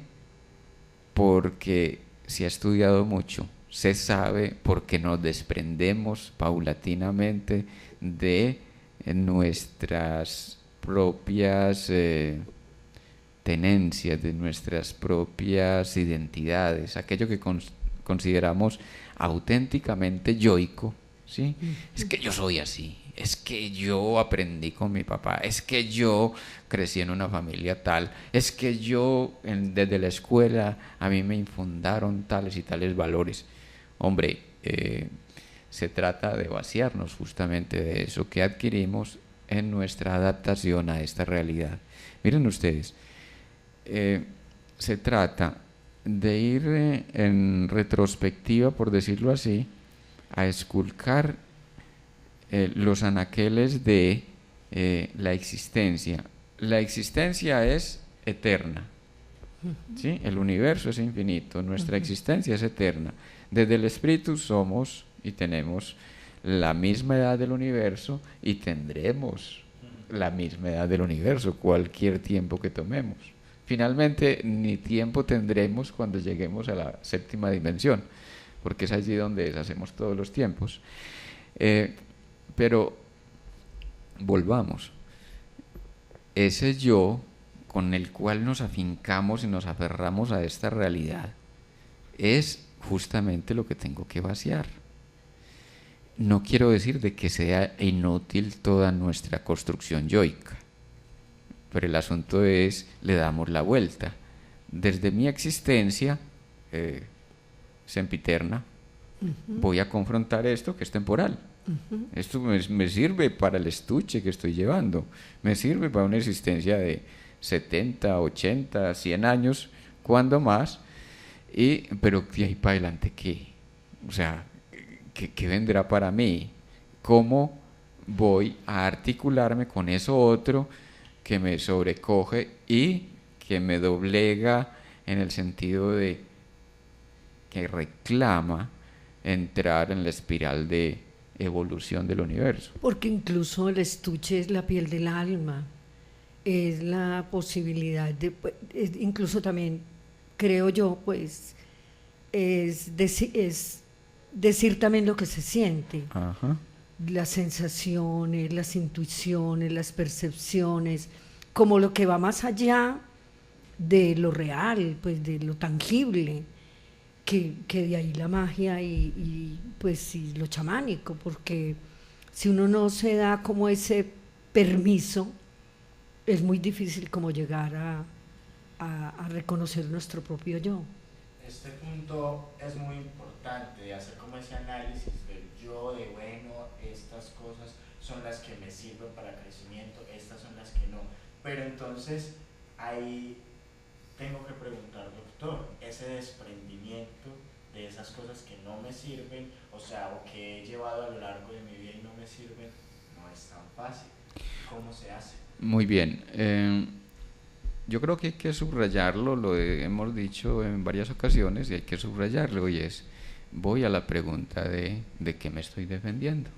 porque se ha estudiado mucho, se sabe porque nos desprendemos paulatinamente de nuestras propias tenencias, de nuestras propias identidades, aquello que consideramos auténticamente yoico, ¿sí? Es que yo soy así, es que yo aprendí con mi papá, es que yo crecí en una familia tal, es que yo desde la escuela a mí me infundaron tales y tales valores. Hombre, se trata de vaciarnos justamente de eso que adquirimos en nuestra adaptación a esta realidad. Miren ustedes, se trata de ir en retrospectiva, por decirlo así, a esculcar los anaqueles de la existencia. La existencia es eterna, ¿sí? El universo es infinito, nuestra existencia es eterna. Desde el espíritu somos y tenemos la misma edad del universo y tendremos la misma edad del universo cualquier tiempo que tomemos. Finalmente, ni tiempo tendremos cuando lleguemos a la séptima dimensión, porque es allí donde deshacemos todos los tiempos. Pero volvamos. Ese yo con el cual nos afincamos y nos aferramos a esta realidad es justamente lo que tengo que vaciar. No quiero decir de que sea inútil toda nuestra construcción yoica, pero el asunto es, le damos la vuelta. Desde mi existencia sempiterna, voy a confrontar esto que es temporal. Esto me sirve para el estuche que estoy llevando, me sirve para una existencia de 70, 80, 100 años, cuando más, pero de ahí para adelante, ¿qué? O sea, ¿qué vendrá para mí? ¿Cómo voy a articularme con eso otro que me sobrecoge y que me doblega en el sentido de que reclama entrar en la espiral de evolución del universo? Porque incluso el estuche es la piel del alma, es la posibilidad de, incluso también, creo yo, pues, es decir también lo que se siente. Ajá. Las sensaciones, las intuiciones, las percepciones, como lo que va más allá de lo real, pues de lo tangible, que de ahí la magia y pues y lo chamánico, porque si uno no se da como ese permiso, es muy difícil como llegar a reconocer nuestro propio yo. Este punto es muy importante, de hacer como ese análisis del yo, de bueno, estas cosas son las que me sirven para crecimiento, estas son las que no. Pero entonces ahí tengo que preguntar, doctor, ese desprendimiento de esas cosas que no me sirven, o sea, o que he llevado a lo largo de mi vida y no me sirven, no es tan fácil. ¿Cómo se hace? Muy bien. Yo creo que hay que subrayarlo, lo hemos dicho en varias ocasiones y hay que subrayarlo, y es, voy a la pregunta de qué me estoy defendiendo.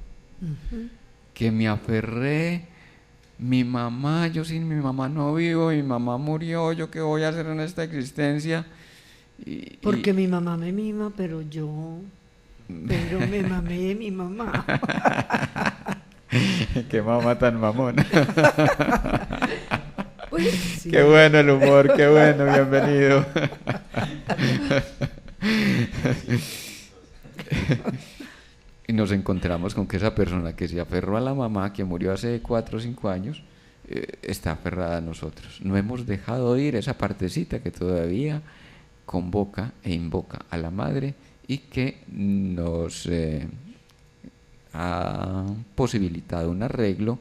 Que me aferré, mi mamá, yo sin mi mamá no vivo, mi mamá murió, yo qué voy a hacer en esta existencia. Porque mi mamá me mima, pero me mamé de mi mamá. Qué mamá tan mamona. Pues, sí. Qué bueno el humor, qué bueno, bienvenido. Y nos encontramos con que esa persona que se aferró a la mamá, que murió hace 4 o 5 años, está aferrada a nosotros. No hemos dejado ir esa partecita que todavía convoca e invoca a la madre y que nos ha posibilitado un arreglo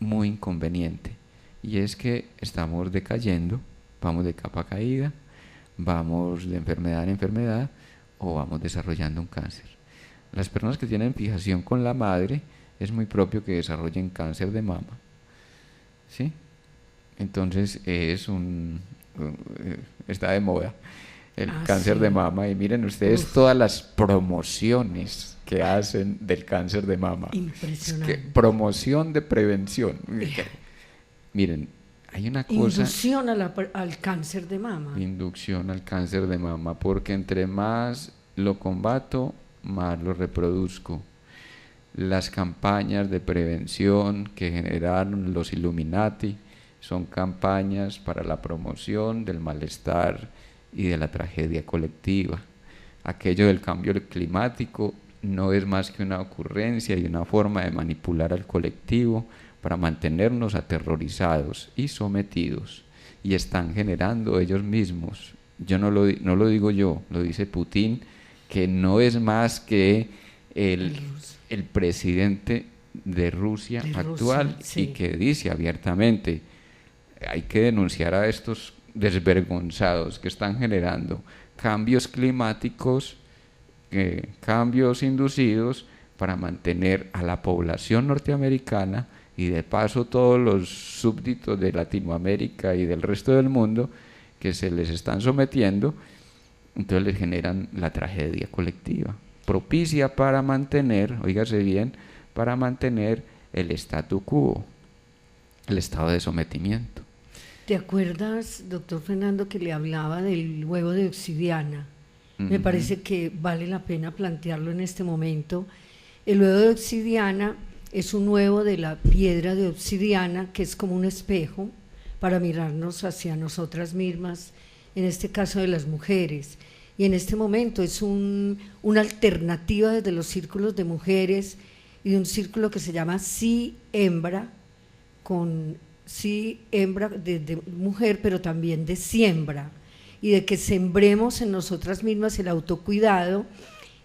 muy inconveniente. Y es que estamos decayendo, vamos de capa caída, vamos de enfermedad en enfermedad o vamos desarrollando un cáncer. Las personas que tienen fijación con la madre es muy propio que desarrollen cáncer de mama, ¿sí? Entonces está de moda el cáncer de mama, y miren ustedes todas las promociones que hacen del cáncer de mama. Impresionante. Promoción de prevención. Miren, hay una cosa... Inducción al cáncer de mama. Inducción al cáncer de mama, porque entre más lo combato, más lo reproduzco. Las campañas de prevención que generaron los Illuminati son campañas para la promoción del malestar y de la tragedia colectiva. Aquello del cambio climático no es más que una ocurrencia y una forma de manipular al colectivo para mantenernos aterrorizados y sometidos, y están generando ellos mismos. Yo no lo digo yo, lo dice Putin, que no es más que el presidente de Rusia actual, sí. Y que dice abiertamente, hay que denunciar a estos desvergonzados que están generando cambios climáticos, cambios inducidos para mantener a la población norteamericana y de paso todos los súbditos de Latinoamérica y del resto del mundo que se les están sometiendo, entonces les generan la tragedia colectiva, propicia para mantener, oígase bien, para mantener el statu quo, el estado de sometimiento. ¿Te acuerdas, doctor Fernando, que le hablaba del huevo de obsidiana? Me parece que vale la pena plantearlo en este momento. El huevo de obsidiana es un huevo de la piedra de obsidiana, que es como un espejo para mirarnos hacia nosotras mismas, en este caso de las mujeres. Y en este momento es una alternativa desde los círculos de mujeres y de un círculo que se llama Sí Hembra, con sí hembra de mujer, pero también de siembra, y de que sembremos en nosotras mismas el autocuidado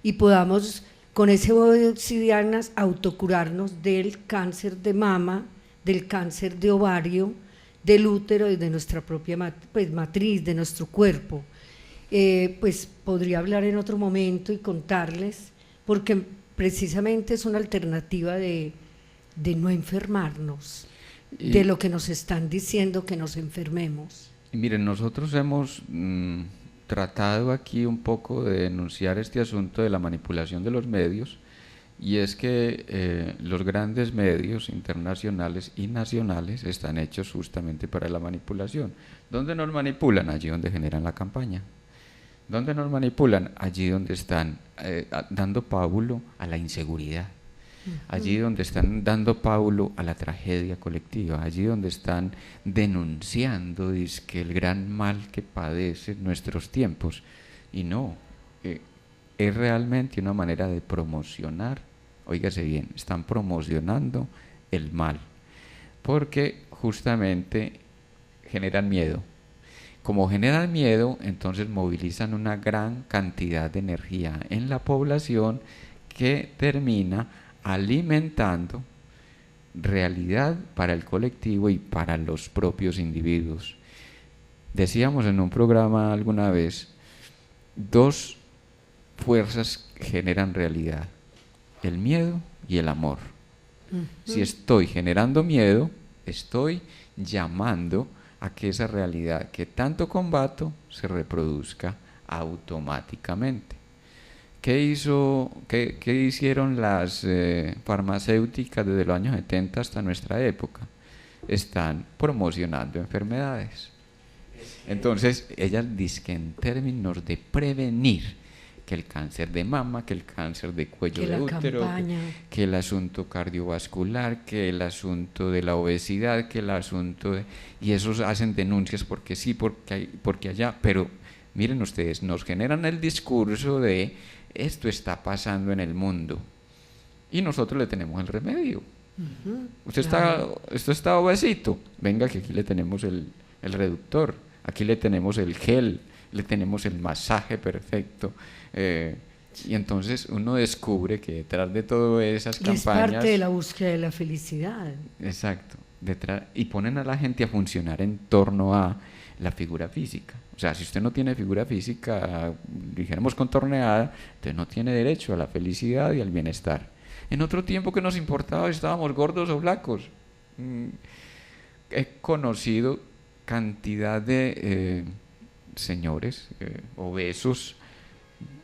y podamos con ese huevo de obsidianas autocurarnos del cáncer de mama, del cáncer de ovario, del útero y de nuestra propia matriz, de nuestro cuerpo. Pues podría hablar en otro momento y contarles, porque precisamente es una alternativa de no enfermarnos, de lo que nos están diciendo que nos enfermemos. Y miren, nosotros hemos tratado aquí un poco de denunciar este asunto de la manipulación de los medios, y es que los grandes medios internacionales y nacionales están hechos justamente para la manipulación. ¿Dónde nos manipulan? Allí donde generan la campaña. ¿Dónde nos manipulan? Allí donde están dando pábulo a la inseguridad, allí donde están dando pábulo a la tragedia colectiva, allí donde están denunciando que el gran mal que padecen nuestros tiempos. Y no, es realmente una manera de promocionar, óigase bien, están promocionando el mal, porque justamente generan miedo. Como generan miedo, entonces movilizan una gran cantidad de energía en la población que termina alimentando realidad para el colectivo y para los propios individuos. Decíamos en un programa alguna vez, dos fuerzas generan realidad: el miedo y el amor. Si estoy generando miedo, estoy llamando a que esa realidad que tanto combato se reproduzca automáticamente. ¿Qué hicieron las farmacéuticas desde los años 70 hasta nuestra época? Están promocionando enfermedades. Entonces, ellas dicen en términos de prevenir que el cáncer de mama, que el cáncer de cuello de útero, que el asunto cardiovascular, que el asunto de la obesidad, que el asunto de... Y esos hacen denuncias porque sí, porque allá, pero miren ustedes, nos generan el discurso de esto está pasando en el mundo y nosotros le tenemos el remedio. Usted está obesito, venga que aquí le tenemos el reductor, aquí le tenemos el gel, le tenemos el masaje perfecto, y entonces uno descubre que detrás de todas esas campañas... Es parte de la búsqueda de la felicidad. Exacto, y ponen a la gente a funcionar en torno a la figura física. O sea, si usted no tiene figura física, dijéramos contorneada, entonces no tiene derecho a la felicidad y al bienestar. En otro tiempo, que nos importaba si estábamos gordos o flacos? He conocido cantidad de señores obesos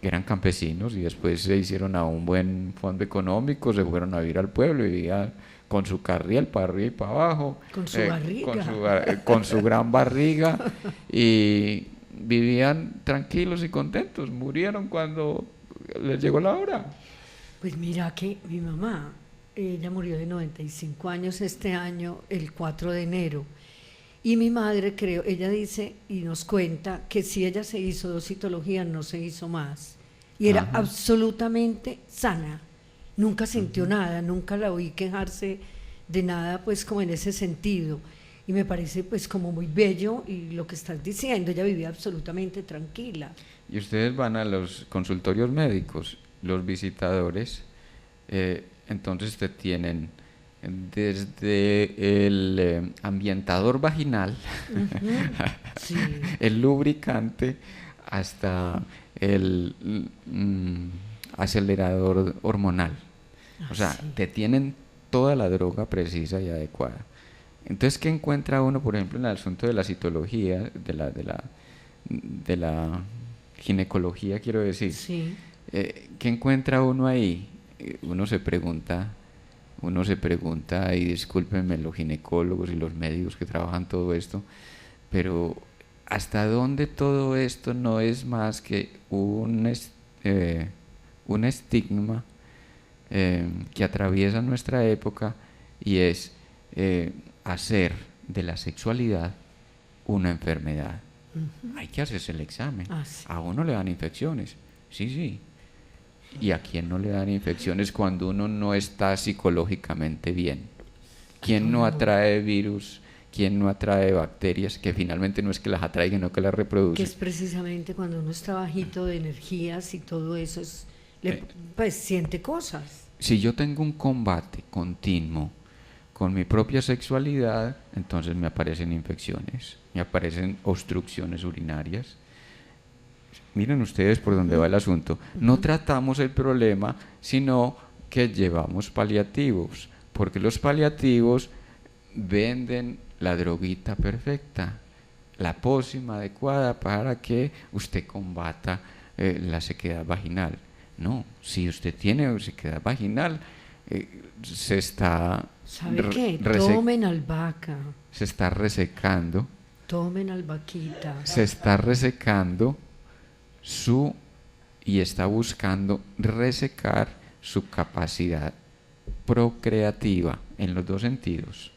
que eran campesinos y después se hicieron a un buen fondo económico, se fueron a vivir al pueblo y vivían con su carriel para arriba y para abajo, con su barriga, con su gran barriga, y vivían tranquilos y contentos. Murieron cuando les llegó la hora. Pues mira que mi mamá, ella murió de 95 años este año, el 4 de enero. Y mi madre, creo, ella dice y nos cuenta que si ella se hizo 2 citologías, no se hizo más. Y era absolutamente sana. Nunca sintió nada, nunca la oí quejarse de nada, pues como en ese sentido. Y me parece pues como muy bello y lo que estás diciendo, ella vivía absolutamente tranquila. Y ustedes van a los consultorios médicos, los visitadores, entonces te tienen desde el ambientador vaginal, sí, el lubricante, hasta el acelerador hormonal. O sea, sí. te tienen toda la droga precisa y adecuada. Entonces, ¿qué encuentra uno, por ejemplo, en el asunto de la citología, de la ginecología, quiero decir? Sí. ¿Qué encuentra uno ahí? Uno se pregunta, y discúlpenme los ginecólogos y los médicos que trabajan todo esto, pero ¿hasta dónde todo esto no es más que un estigma que atraviesa nuestra época, y es hacer de la sexualidad una enfermedad? Hay que hacerse el examen. Sí. A uno le dan infecciones, sí. ¿Y a quién no le dan infecciones cuando uno no está psicológicamente bien? ¿Quién no atrae virus? ¿Quién no atrae bacterias? Que finalmente no es que las atraiga, no que las reproduce. Que es precisamente cuando uno está bajito de energías y todo eso, pues siente cosas. Si yo tengo un combate continuo con mi propia sexualidad, entonces me aparecen infecciones, me aparecen obstrucciones urinarias. Miren ustedes por dónde va el asunto. No tratamos el problema, sino que llevamos paliativos, porque los paliativos venden la droguita perfecta, la pócima adecuada para que usted combata la sequedad vaginal. No, si usted tiene sequedad vaginal, se está... ¿Sabe qué? Tomen albahaca. Se está resecando. Tomen albahaquita. Se está resecando y está buscando resecar su capacidad procreativa en los dos sentidos,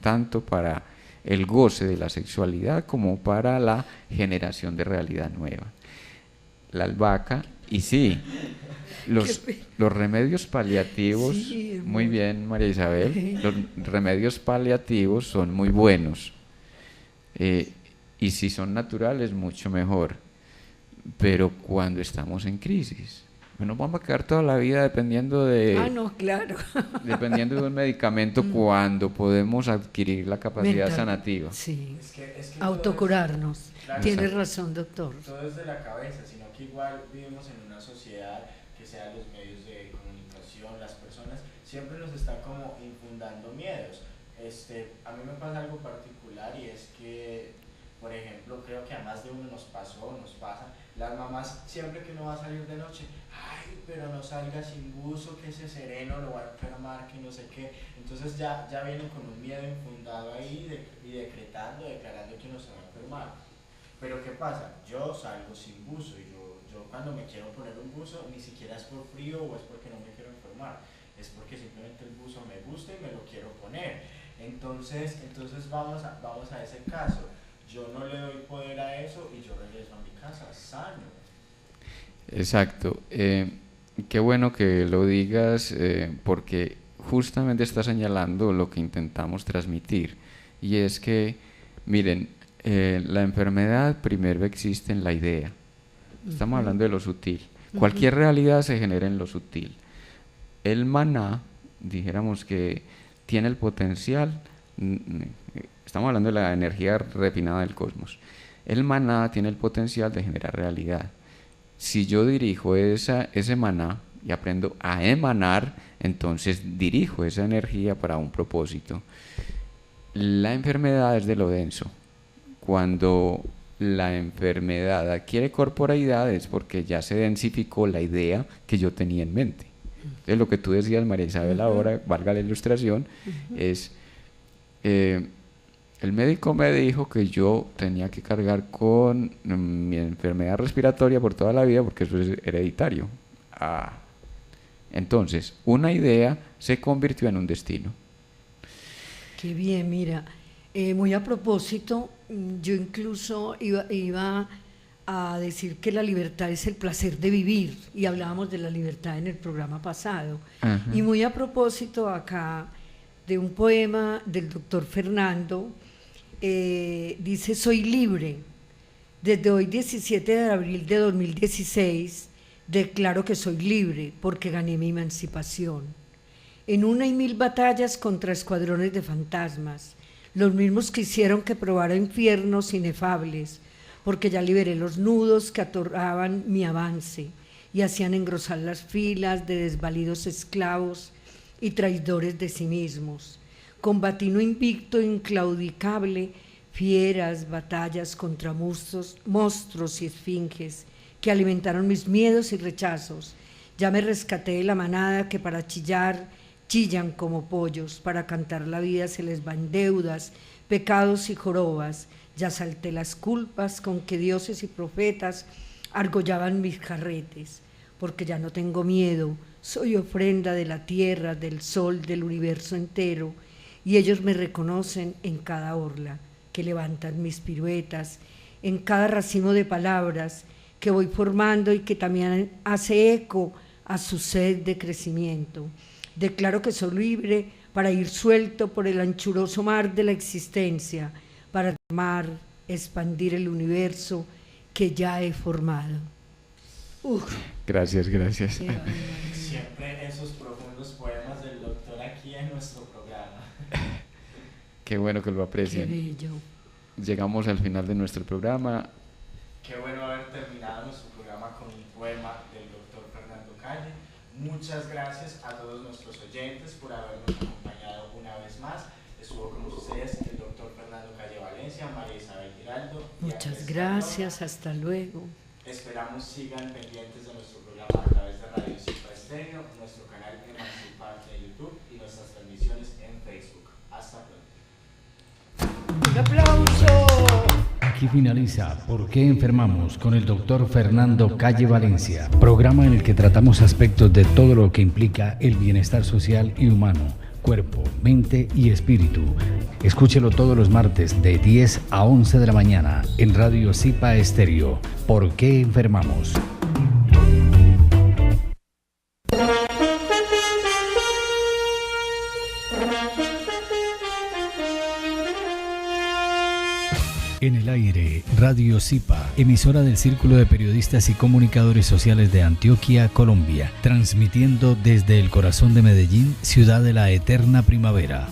tanto para el goce de la sexualidad como para la generación de realidad nueva. La albahaca, y sí, los remedios paliativos, sí, muy bien, María Isabel, los remedios paliativos son muy buenos, y si son naturales, mucho mejor. Pero cuando estamos en crisis, nos vamos a quedar toda la vida dependiendo de... no, claro. Dependiendo de un medicamento cuando podemos adquirir la capacidad mental sanativa. Sí, Es que autocurarnos. Claro, Tienes razón, doctor. Todo es de la cabeza, sino que igual vivimos en una sociedad que sea los medios de comunicación, las personas, siempre nos están como infundando miedos. A mí me pasa algo particular, y es que, por ejemplo, creo que a más de uno nos pasa, las mamás siempre que uno va a salir de noche, ay, pero no salga sin buzo, que ese sereno lo va a enfermar, que no sé qué. Entonces ya vienen con un miedo infundado ahí y declarando que uno se va a enfermar. Pero ¿qué pasa? Yo salgo sin buzo, y yo cuando me quiero poner un buzo ni siquiera es por frío o es porque no me quiero enfermar, es porque simplemente el buzo me gusta y me lo quiero poner. Entonces vamos a ese caso. Yo no le doy poder a eso y yo regreso a mi casa sano. Exacto. Qué bueno que lo digas, porque justamente está señalando lo que intentamos transmitir, y es que, miren, la enfermedad primero existe en la idea. Estamos hablando de lo sutil. Cualquier realidad se genera en lo sutil. El maná, dijéramos que tiene el potencial, estamos hablando de la energía refinada del cosmos. El maná tiene el potencial de generar realidad. Si yo dirijo ese maná y aprendo a emanar, entonces dirijo esa energía para un propósito. La enfermedad es de lo denso. Cuando la enfermedad adquiere corporeidad es porque ya se densificó la idea que yo tenía en mente. Entonces, lo que tú decías, María Isabel, ahora, valga la ilustración, es... el médico me dijo que yo tenía que cargar con mi enfermedad respiratoria por toda la vida porque eso es hereditario. Entonces, una idea se convirtió en un destino. Qué bien, mira. Muy a propósito, yo incluso iba a decir que la libertad es el placer de vivir, y hablábamos de la libertad en el programa pasado. Y muy a propósito acá de un poema del doctor Fernando, dice: soy libre. Desde hoy 17 de abril de 2016 declaro que soy libre porque gané mi emancipación. En 1 y 1000 batallas contra escuadrones de fantasmas, los mismos que hicieron que probara infiernos inefables, porque ya liberé los nudos que atorraban mi avance y hacían engrosar las filas de desvalidos esclavos y traidores de sí mismos. Combatí no invicto, inclaudicable, fieras batallas contra monstruos y esfinges que alimentaron mis miedos y rechazos. Ya me rescaté de la manada que para chillar chillan como pollos, para cantar la vida se les van deudas, pecados y jorobas. Ya salté las culpas con que dioses y profetas argollaban mis carretes, porque ya no tengo miedo, soy ofrenda de la tierra, del sol, del universo entero, y ellos me reconocen en cada orla que levantan mis piruetas, en cada racimo de palabras que voy formando y que también hace eco a su sed de crecimiento. Declaro que soy libre para ir suelto por el anchuroso mar de la existencia, para amar, expandir el universo que ya he formado. Gracias. Siempre esos profundos poemas del doctor aquí en nuestro programa. Qué bueno que lo aprecien. Qué bello. Llegamos al final de nuestro programa. Qué bueno haber terminado nuestro programa con un poema del doctor Fernando Calle. Muchas gracias a todos nuestros oyentes por habernos acompañado una vez más. Estuvo con ustedes el doctor Fernando Calle Valencia, María Isabel Giraldo. Muchas gracias, hasta luego. Esperamos sigan pendientes de nuestro programa a través de Radio Zipa Estéreo, nuestro canal Emancipar de YouTube y nuestras transmisiones en Facebook. Hasta pronto. ¡Un aplauso! Aquí finaliza ¿Por qué enfermamos? Con el doctor Fernando Calle Valencia, programa en el que tratamos aspectos de todo lo que implica el bienestar social y humano, cuerpo, mente y espíritu. Escúchelo todos los martes de 10 a 11 de la mañana en Radio Zipa Estéreo. ¿Por qué enfermamos? En el aire, Radio Zipa, emisora del Círculo de Periodistas y Comunicadores Sociales de Antioquia, Colombia, transmitiendo desde el corazón de Medellín, ciudad de la eterna primavera.